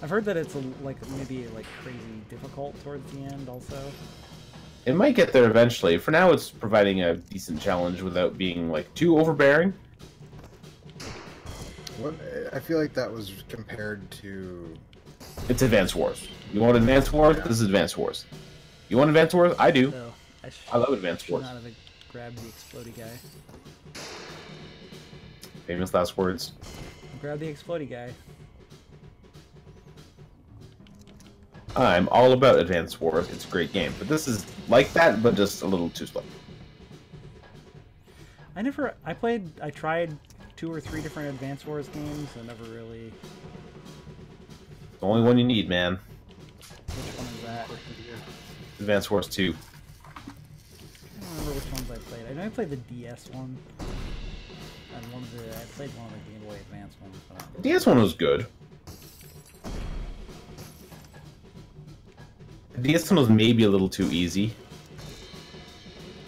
I've heard that it's maybe crazy difficult towards the end also. It might get there eventually. For now, it's providing a decent challenge without being like too overbearing. What I feel like that was compared to. It's Advance Wars. You want Advance Wars? This is Advance Wars. You want Advance Wars? I do. So I love Advance Wars. Not have grabbed the explodey guy. Famous last words. Grab the explodey guy. I'm all about Advance Wars. It's a great game, but this is like that, but just a little too slow. I tried 2 or 3 different Advance Wars games and never really. The only one you need, man. Which one is that? Advance Wars 2. I don't remember which ones I played. I know I played the DS one. And I played one of the Game Boy Advance ones. The DS one was good. The DS one was maybe a little too easy.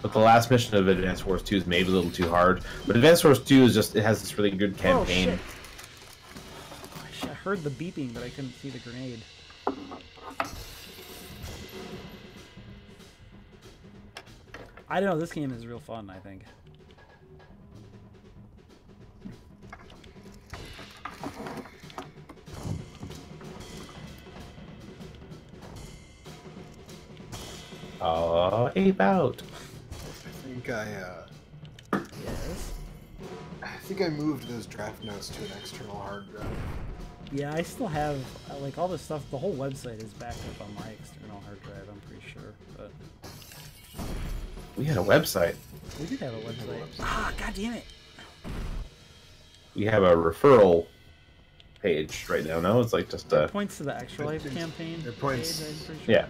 But the last mission of Advance Wars 2 is maybe a little too hard. But Advance Wars 2 is just, it has this really good campaign. Oh, shit. I heard the beeping, but I couldn't see the grenade. I don't know, this game is real fun, I think. Ape Out. Yes? I think I moved those draft notes to an external hard drive. Yeah, I still have, like, all this stuff. The whole website is backed up on my external hard drive, I'm pretty sure. But We had a website. we did have a website. Ah, god damn it! We have a referral page right now. No, it's like just a. Points to the Extra Life campaign. It points. Page, I'm pretty sure. Yeah.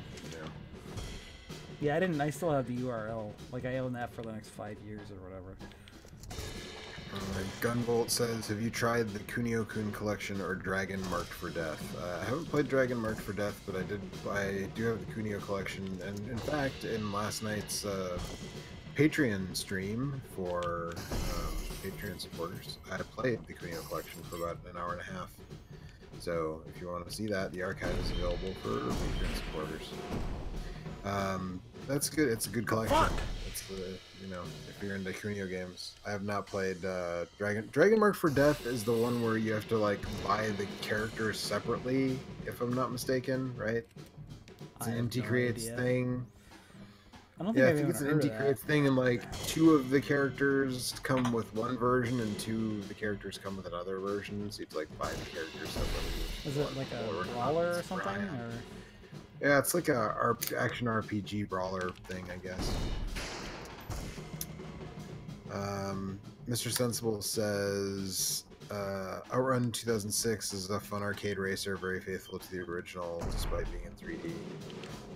Yeah, I still have the URL. Like, I own that for the next 5 years or whatever. Gunbolt says, have you tried the Kunio-kun collection or Dragon Marked for Death? I haven't played Dragon Marked for Death, but I do have the Kunio collection, and in fact, in last night's Patreon stream for Patreon supporters, I played the Kunio collection for about an hour and a half. So if you want to see that, the archive is available for Patreon supporters. That's good. It's a good collection. It's if you're into Kunio games. I have not played Dragon Marked for Death is the one where you have to like buy the characters separately, if I'm not mistaken, right? It's an MT Creates thing. I don't think I think it's an MT Creates thing, and like 2 of the characters come with one version, and 2 of the characters come with another version. So it's like 5 characters separately. Is it like a brawler or something? Or? Yeah, it's like a action RPG brawler thing, I guess. Mr. Sensible says, Outrun 2006 is a fun arcade racer, very faithful to the original, despite being in 3D.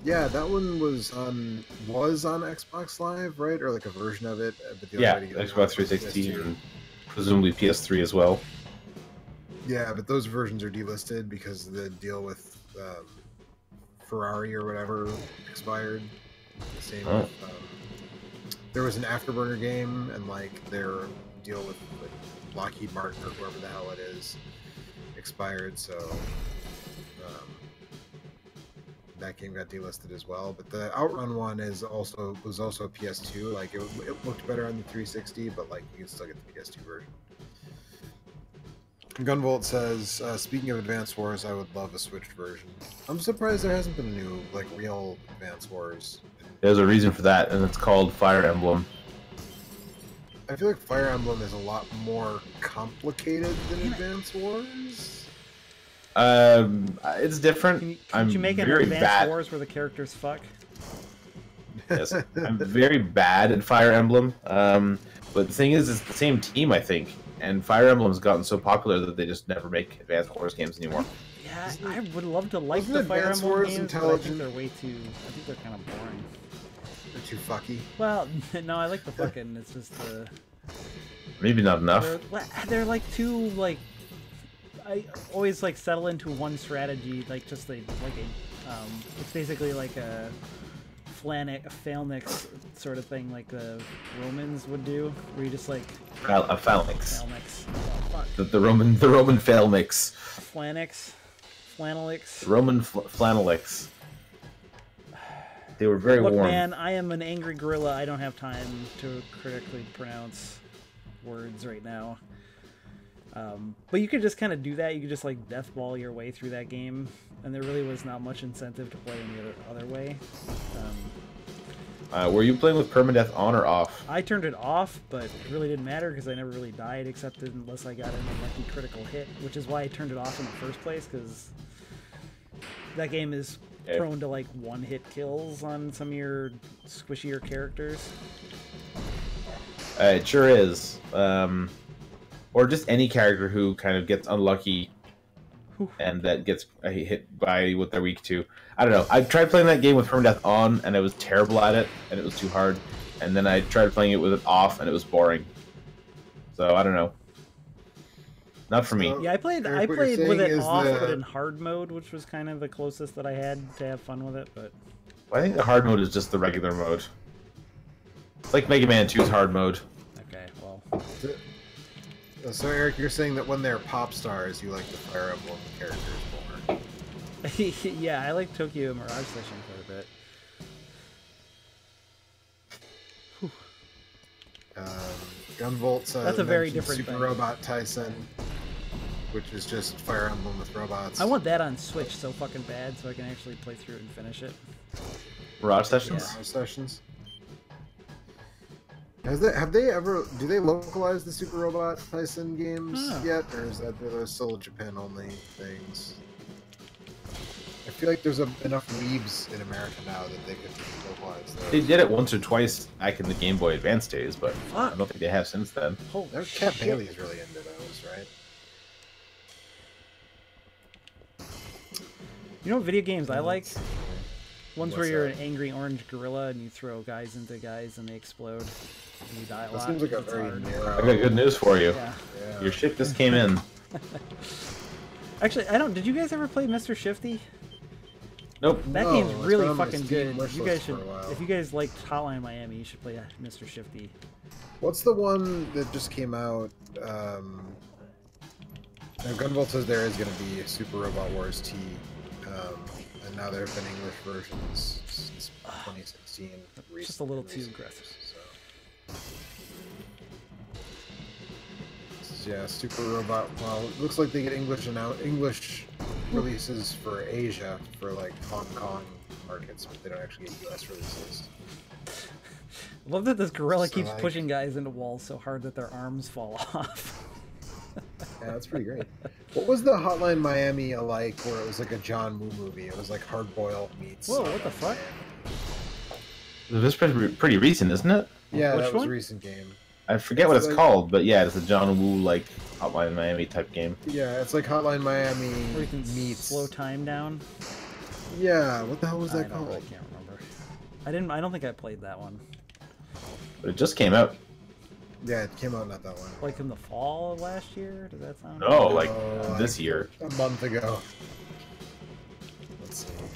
Yeah, that one was on Xbox Live, right? Or like a version of it. But Xbox 360 and presumably PS3 as well. Yeah, but those versions are delisted because the deal with Ferrari or whatever expired. Same with, there was an Afterburner game, and like their deal with like Lockheed Martin or whoever the hell it is expired, so that game got delisted as well. But the Outrun one was also a PS2. Like it looked better on the 360, but like you can still get the PS2 version. Gunvolt says, speaking of Advance Wars, I would love a Switched version. I'm surprised there hasn't been a new, like, real Advance Wars. There's a reason for that, and it's called Fire Emblem. I feel like Fire Emblem is a lot more complicated than Advance Wars. It's different. Can you make an very Advanced bad. Wars where the characters fuck? Yes, I'm very bad at Fire Emblem. But the thing is, it's the same team, I think. And Fire Emblem's gotten so popular that they just never make Advanced Wars games anymore. Yeah, I would love to like the Wasn't Fire Advanced Emblem Wars games, but I think intelligent? they're way too. I think they're kind of boring. They're too fucky. Well, no, I like the fucking. It's just the. Maybe not enough. They're like too like. I always like settle into one strategy, like just like a. It's basically like a. Phalanx sort of thing, like the Romans would do, where you just like A phalanx. Phalanx. Oh, fuck. The Roman phalanx. Flanix. Flannelix. Roman flannelix. They were very Look, warm. man, I am an angry gorilla. I don't have time to critically pronounce words right now. But you could just kind of do that. You could just like deathball your way through that game, and there really was not much incentive to play any other way. Were you playing with permadeath on or off? I turned it off, but it really didn't matter because I never really died except unless I got an unlucky critical hit, which is why I turned it off in the first place, because that game is prone to like one-hit kills on some of your squishier characters. It sure is. Or just any character who kind of gets unlucky and that gets hit by what they're weak to. I don't know. I tried playing that game with permadeath on, and I was terrible at it, and it was too hard. And then I tried playing it with it off, and it was boring. So I don't know. Not for me. Yeah, I played with it off, but in hard mode, which was kind of the closest that I had to have fun with it. But I think the hard mode is just the regular mode. It's like Mega Man 2's hard mode. Okay, well. So Eric, you're saying that when they're pop stars, you like the Fire Emblem characters more? Yeah, I like Tokyo Mirage Session quite a bit. Gunvolt says That's a very different Super thing. Robot Tyson, which is just Fire Emblem with robots. I want that on Switch so fucking bad, so I can actually play through it and finish it. Mirage Sessions? Mirage Sessions. Have they ever? Do they localize the Super Robot Tyson games yet, or is that those still Japan only things? I feel like there's enough weebs in America now that they could localize those. They did it once or twice back in the Game Boy Advance days, but I don't think they have since then. Holy Cat shit. Bailey's really into those, right? You know what video games I like? Ones where What's you're that? an angry orange gorilla and you throw guys into guys and they explode and you die a That lot. seems like a It's very hard. narrow. I got good news for you. Yeah. Yeah. Your ship just came in. Actually, did you guys ever play Mr. Shifty? Nope. That No, game's it's really been on my fucking Steam good. wish You list guys should, for a while. if you guys liked Hotline Miami, you should play Mr. Shifty. What's the one that just came out? Now Gunvolt says there is going to be a Super Robot Wars T, and now there have been English versions since 2016. Just a little too aggressive. So. Yeah, Super Robot. Well, it looks like they get English releases for Asia for like Hong Kong markets, but they don't actually get US releases. I love that this gorilla So, keeps like- pushing guys into walls so hard that their arms fall off. Yeah, that's pretty great. What was the Hotline Miami like where it was like a John Woo movie? It was like Hard Boiled meets. Whoa, what the fuck? This is pretty recent, isn't it? Yeah, Which that was one? a recent game. I forget what it's Like- called, but yeah, it's a John Woo like Hotline Miami type game. Yeah, it's like Hotline Miami Where you can meets. slow time down. Yeah, what the hell was I that don't really called? can't remember. I don't think I played that one. But it just came out. Yeah, it came out not that long. Like in the fall of last year? Does that sound No, right? like Oh, this like year. a month ago. Let's see here.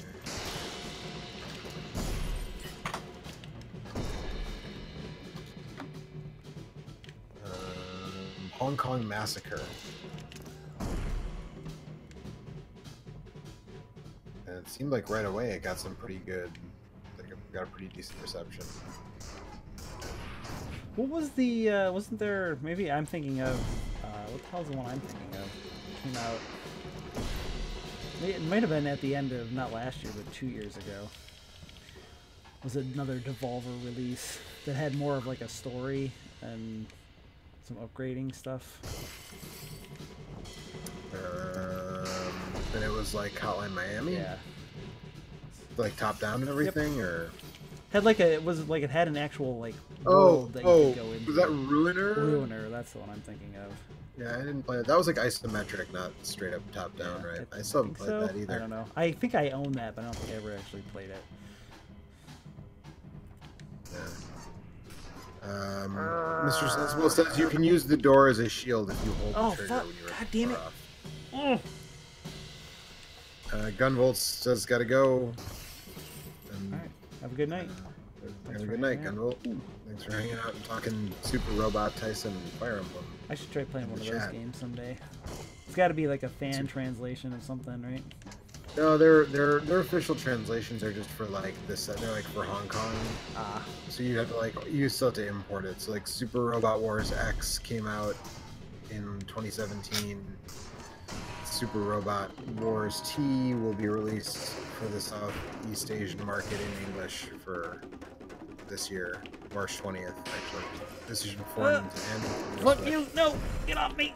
Hong Kong Massacre. And it seemed like right away it got some pretty good, like it got a pretty decent reception. What was the, wasn't there, maybe I'm thinking of, what the hell's the one I'm thinking of? Came out, it might have been at the end of, not last year, but 2 years ago. Was another Devolver release that had more of like a story and some upgrading stuff. And it was like Hotline Miami? Yeah. Like top down and everything, or had like it had an actual like world that you could go into. Was that Ruiner? Ruiner, that's the one I'm thinking of. Yeah, I didn't play it. That was like isometric, not straight up top down, right? I still haven't played that either. I don't know. I think I own that, but I don't think I ever actually played it. Yeah. Mr. Sensible says you can use the door as a shield if you hold the trigger when you're God damn it. off. Gunvolt says gotta go. Alright, have a good night. Have a good night, Gunvolt. Thanks for hanging out and talking Super Robot Tyson and Fire Emblem. I should try playing one of those games someday. It's got to be like a fan translation of something, right? No, their official translations are just for like this. They're like for Hong Kong. So you have to you still have to import it. So like Super Robot Wars X came out in 2017. Super Robot Wars T will be released for the Southeast Asian market in English for this year, March 20th. Actually, decision formed and. Fuck you! No, get off me!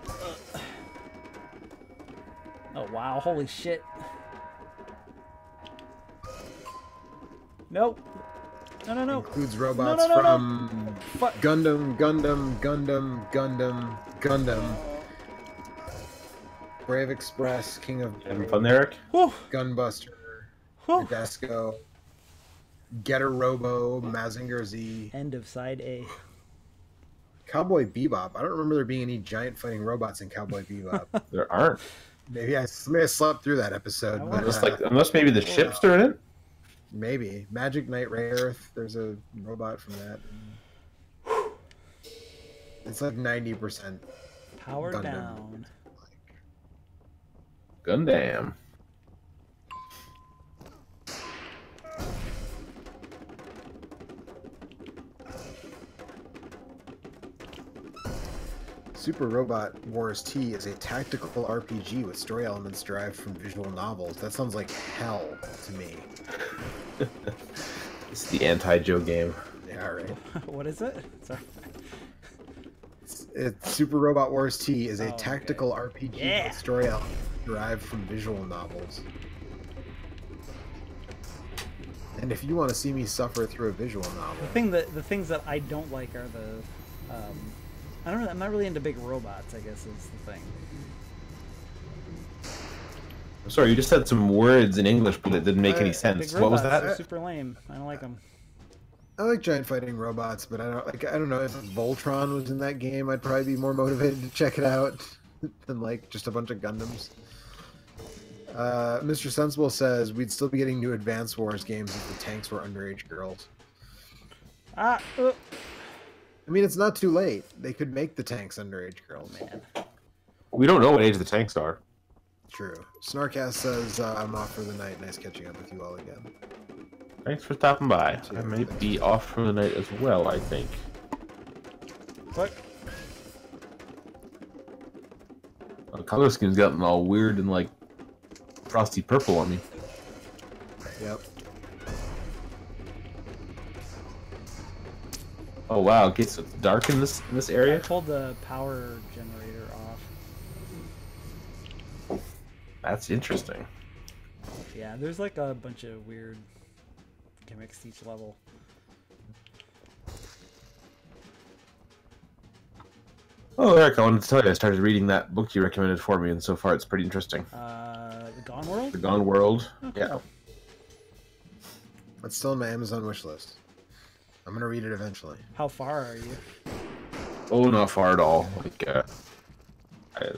Oh wow! Holy shit! Nope. No. Includes robots from Gundam, Brave Express, King of Having fun there, Eric? Gunbuster, Nadesco, Getter Robo, Mazinger Z. End of side A. Cowboy Bebop. I don't remember there being any giant fighting robots in Cowboy Bebop. There aren't. Maybe I slept through that episode. But, unless maybe the ships are in it. Maybe Magic Knight Ray Earth. There's a robot from that. It's like 90% power Gundam. Down. Gundam. Super Robot Wars T is a tactical RPG with story elements derived from visual novels. That sounds like hell to me. It's the anti-Joe game. Yeah, right. What is it? Sorry. Super Robot Wars T is a tactical RPG with story elements derived from visual novels. And if you want to see me suffer through a visual novel, the things that I don't like are the I don't know. I'm not really into big robots, I guess is the thing. I'm sorry, you just said some words in English, but it didn't make any sense. What was that? Super lame. I don't like them. I like giant fighting robots, but I don't know if Voltron was in that game. I'd probably be more motivated to check it out than like just a bunch of Gundams. Mr. Sensible says we'd still be getting new Advance Wars games if the tanks were underage girls. I mean, it's not too late. They could make the tanks underage girls. Man. We don't know what age the tanks are. True. Snarkass says, I'm off for the night. Nice catching up with you all again. Thanks for stopping by. I may be off for the night as well, I think. What? The color scheme's gotten all weird and like frosty purple on me. Yep. Oh wow, it gets dark in this area. I pulled the power generator off. That's interesting. Yeah, there's like a bunch of weird gimmicks to each level. Oh, Eric, I wanted to tell you, I started reading that book you recommended for me, and so far it's pretty interesting. The Gone World? The Gone World. Okay. Yeah. It's still on my Amazon wish list. I'm gonna read it eventually. How far are you? Oh, not far at all. Like,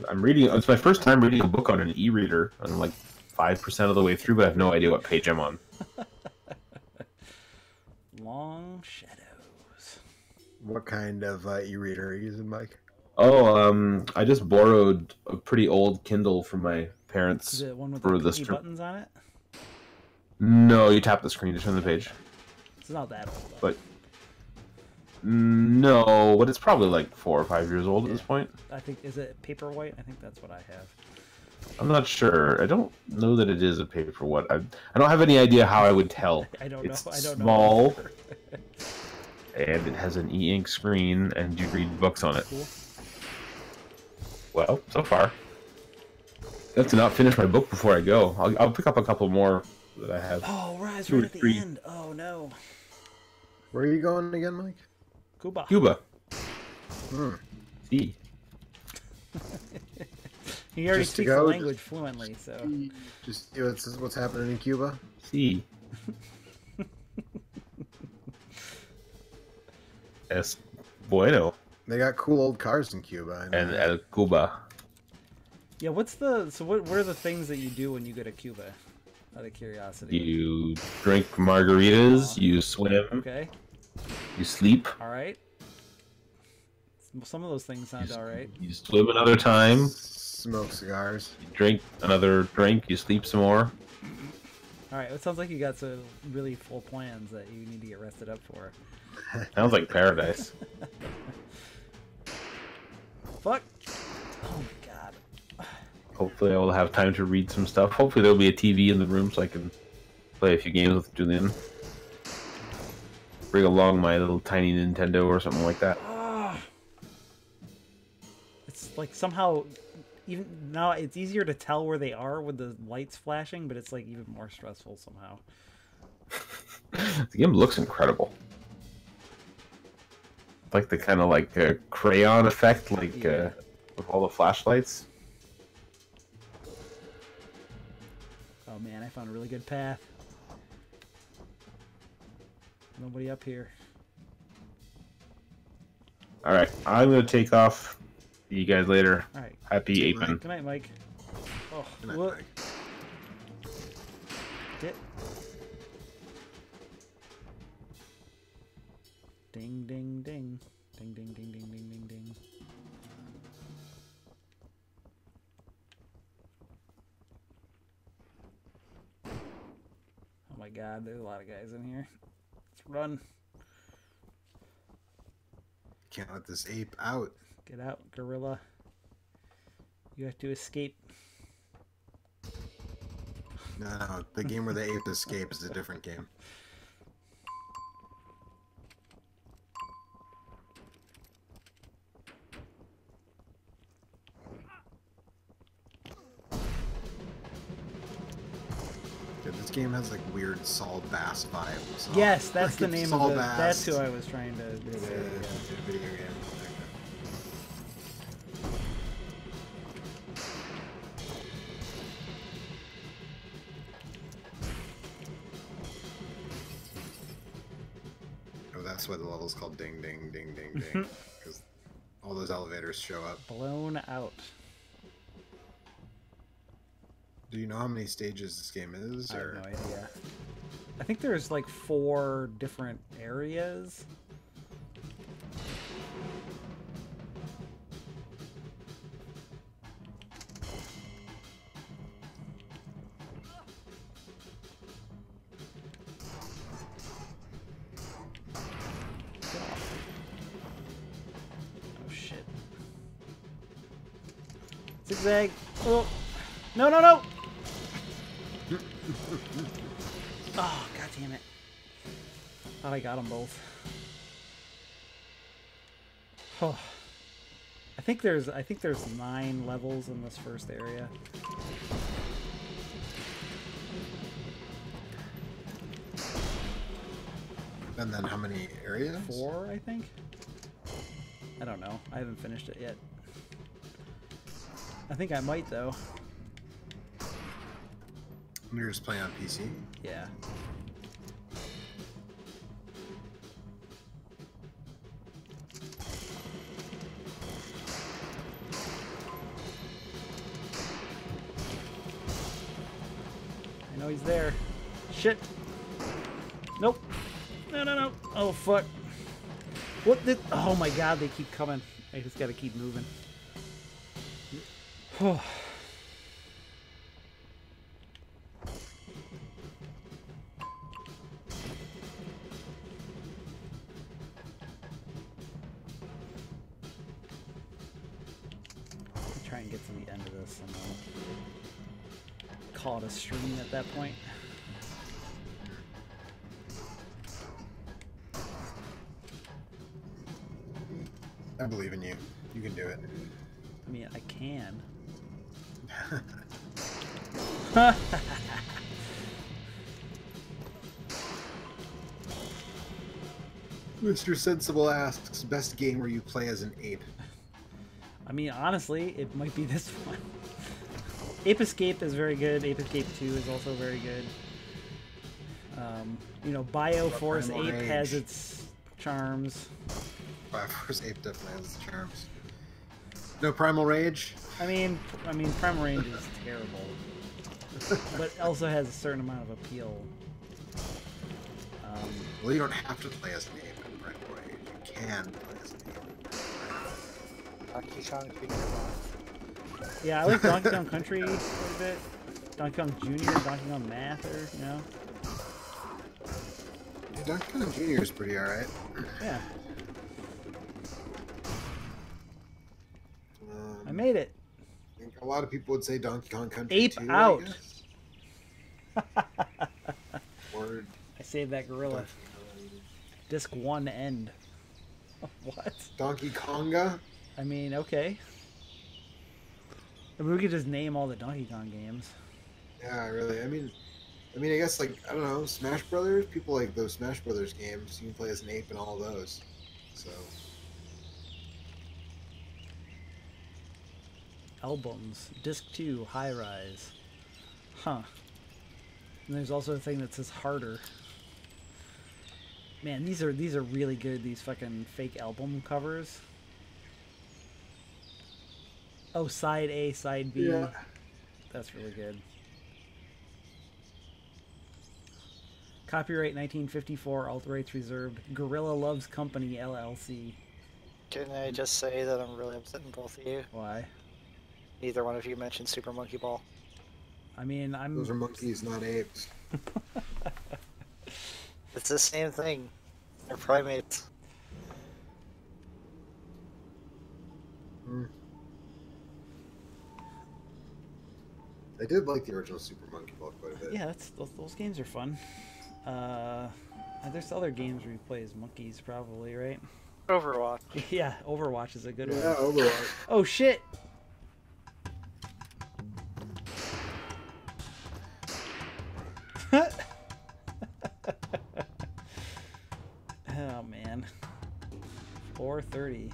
I'm reading. It's my first time reading a book on an e-reader. I'm like 5% of the way through, but I have no idea what page I'm on. Long Shadows. What kind of e-reader are you using, Mike? Oh, I just borrowed a pretty old Kindle from my parents. Is it one with for the pinky buttons on it? No, you tap the screen to turn the page. It's not that old, though. But no, but it's probably like 4 or 5 years old at this point. I think, is it Paperwhite? I think that's what I have. I'm not sure. I don't know that it is a Paperwhite. I don't have any idea how I would tell. I don't it's know. I don't small, know. and it has an e-ink screen, and you read books on it. Cool. Well, so far. have to not finish my book before I go. I'll pick up a couple more that I have. Oh, Rise right at the end. Oh no. Where are you going again, Mike? Cuba. Cuba. See. He already speaks the language fluently, so. Just see what's happening in Cuba. See. Es bueno. They got cool old cars in Cuba. And El Cuba. Yeah, what are the things that you do when you go to Cuba? Out of curiosity. You drink margaritas, you swim. Okay. You sleep. Alright. Some of those things sound alright. You swim another time. Smoke cigars. You drink another drink, you sleep some more. Alright, it sounds like you got some really full plans that you need to get rested up for. Sounds like paradise. Fuck! Oh my god. Hopefully I will have time to read some stuff. Hopefully there'll be a TV in the room so I can play a few games with Julian. Bring along my little tiny Nintendo or something like that. It's like somehow, even now it's easier to tell where they are with the lights flashing, but it's like even more stressful somehow. The game looks incredible. Like the kind of like crayon effect, like with all the flashlights. Oh man, I found a really good path. Nobody up here. Alright, I'm going to take off. See you guys later. Alright. Happy Ape Out. Good night, Mike. Oh, Good night, what? Mike. Ding, ding, ding. Ding, ding, ding, ding, ding, ding, ding. Oh my god, there's a lot of guys in here. Let's run. Can't let this ape out. Get out, gorilla. You have to escape. No, the game where the ape escapes is a different game. Dude, this game has like weird Saul Bass vibes. Yes, that's like the name Saul of the. Bass. That's who I was trying to. Video game. Oh, that's why the level's called Ding Ding Ding Ding Ding. Because all those elevators show up. Blown out. Do you know how many stages this game is? I Or... have no idea. I think there's like 4 different areas. Oh shit. Zigzag. Oh. No, no, no! Oh, god damn it. Thought I got them both. Oh. I think there's 9 levels in this first area. And then how many areas? 4, I think? I don't know. I haven't finished it yet. I think I might, though. You're just playing on PC? Yeah. I know he's there. Shit. Nope. No, no, no. Oh, fuck. What did... Oh, my God. They keep coming. I just gotta keep moving. Oh. Try and get to the end of this and I'll call it a stream at that point. I believe in you. You can do it. I mean, I can. Mr. Sensible asks, best game where you play as an ape? I mean, honestly, it might be this one. Ape Escape is very good. Ape Escape 2 is also very good. You know, Bioforce Ape Rage has its charms. Bioforce Ape definitely has its charms. No Primal Rage? I mean, Primal Range is terrible, but also has a certain amount of appeal. Well, you don't have to play as an ape in Primal Rage. You can play as an ape. Donkey Kong Jr. Yeah, I like Donkey Kong Country quite a bit. Donkey Kong Jr., Donkey Kong Math, you know. Yeah, Donkey Kong Jr. is pretty alright. Yeah. I made it. I think a lot of people would say Donkey Kong Country Ape 2, Out. I guess. Or I saved that gorilla. Disc 1 end. What? Donkey Konga? I mean, okay. I mean, we could just name all the Donkey Kong games. Yeah, really. I mean, I guess, like, I don't know, Smash Brothers? People like those Smash Brothers games. You can play as an ape in all those. So. Albums. Disc 2, High Rise. Huh. And there's also a thing that says harder. Man, these are really good, these fucking fake album covers. Oh, side A, side B. Yeah. That's really good. Copyright 1954, alt rights reserved. Gorilla Loves Company, LLC. Can I just say that I'm really upsetting both of you? Why? Neither one of you mentioned Super Monkey Ball. I mean, Those are monkeys, not apes. It's the same thing. They're primates. I did like the original Super Monkey Ball quite a bit. Yeah, those games are fun. There's other games where you play as monkeys, probably, right? Overwatch. Yeah, Overwatch is a good one. Yeah, Overwatch. Oh shit! Oh man. 4:30.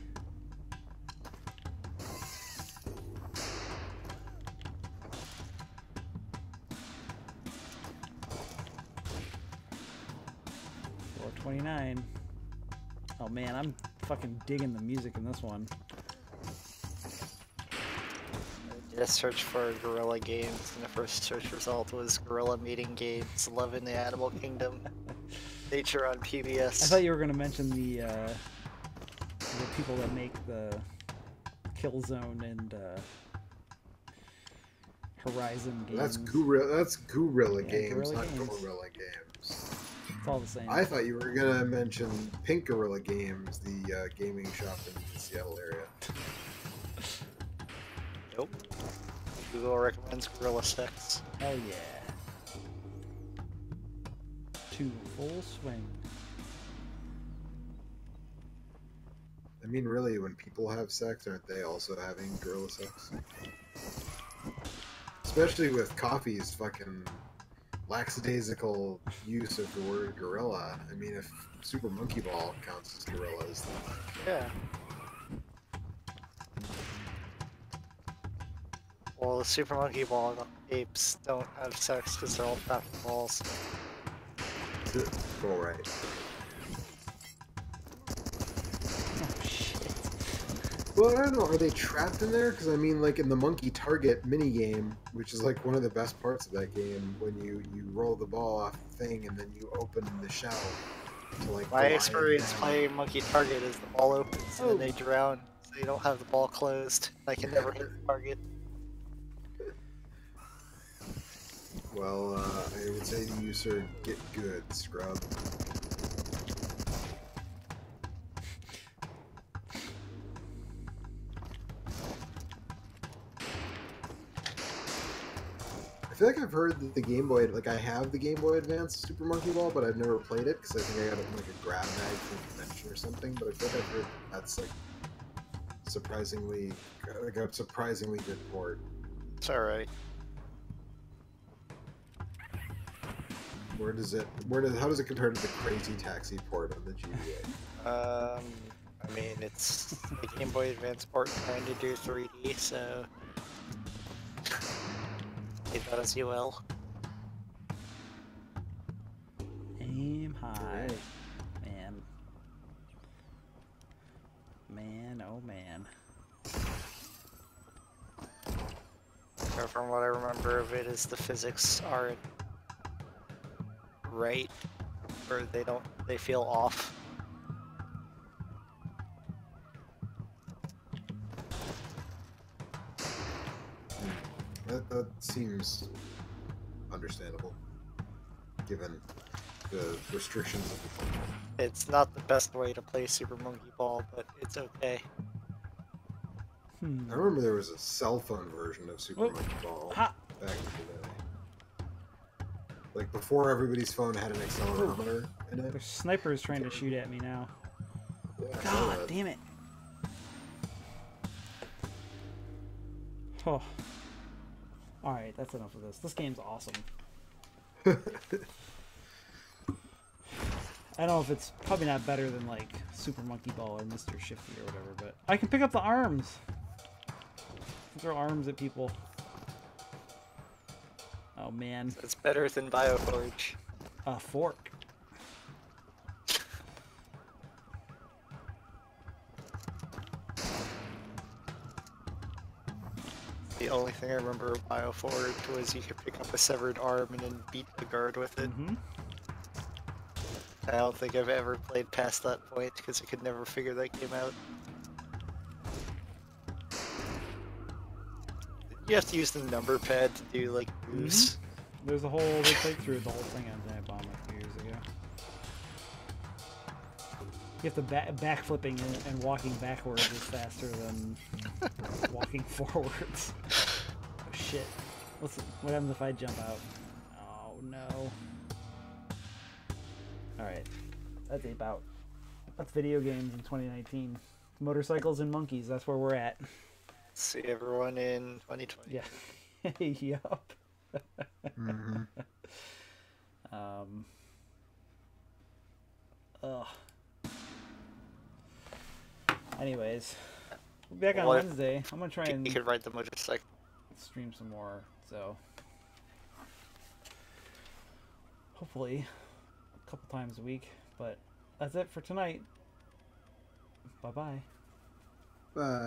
$4.29. Oh man, I'm fucking digging the music in this one. Just search for Gorilla Games, and the first search result was Gorilla Meeting Games, Love in the Animal Kingdom, Nature on PBS. I thought you were going to mention the people that make the Killzone and Horizon games. That's Gorilla Yeah, Games, Guerrilla not Games. Gorilla Games. It's all the same. I thought you were gonna mention Pink Gorilla Games, the gaming shop in the Seattle area. Nope. Google recommends Gorilla 6. Hell yeah. To full swing. I mean, really, when people have sex, aren't they also having gorilla sex? Especially with Coffee's fucking lackadaisical use of the word gorilla. I mean, if Super Monkey Ball counts as gorillas, then... Yeah. Well, the Super Monkey Ball apes don't have sex because they're all trapped in balls. All right. Oh shit. Well, I don't know. Are they trapped in there? Because I mean, like in the Monkey Target minigame, which is like one of the best parts of that game, when you roll the ball off the thing and then you open the shell to like. My experience playing Monkey Target is the ball opens and then they drown, so you don't have the ball closed. I can never hit the target. Well, I would say to you, sir, get good, scrub. I feel like I've heard that the Game Boy, like I have the Game Boy Advance Super Monkey Ball, but I've never played it because I think I got it in like a grab bag from a convention or something. But I feel like I've heard that's like surprisingly, like a surprisingly good port. It's alright. How does it compare to the Crazy Taxi port of the GBA? I mean, it's the Game Boy Advance port trying to do 3D, so take that as you will. Aim high. Man. Man, oh man. So from what I remember of it is the physics aren't right, or they feel off. That seems understandable, given the restrictions of the game. It's not the best way to play Super Monkey Ball, but it's okay. I remember there was a cell phone version of Super Monkey Ball back in the day. Like before everybody's phone had an accelerometer in it. There's snipers trying to shoot at me now. Yeah, God damn it. Oh. Alright, that's enough of this. This game's awesome. I don't know if it's probably not better than like Super Monkey Ball or Mr. Shifty or whatever, but I can pick up the arms. Throw arms at people. Oh man. It's better than Bioforge. A fork. The only thing I remember of Bioforge was you could pick up a severed arm and then beat the guard with it. I don't think I've ever played past that point because I could never figure that game out. You have to use the number pad to do like moves. There's a whole they played through the whole thing on Giant Bomb a few years ago. You have to backflipping and walking backwards is faster than walking forwards. Oh shit! What happens if I jump out? Oh no! All right, that's Ape Out. That's video games in 2019. Motorcycles and monkeys. That's where we're at. See everyone in 2020. Yeah. Yup. Ugh. Anyways, we'll be back on Wednesday. I'm gonna try and you could ride the motorcycle. Stream some more. So hopefully a couple times a week. But that's it for tonight. Bye-bye. Bye.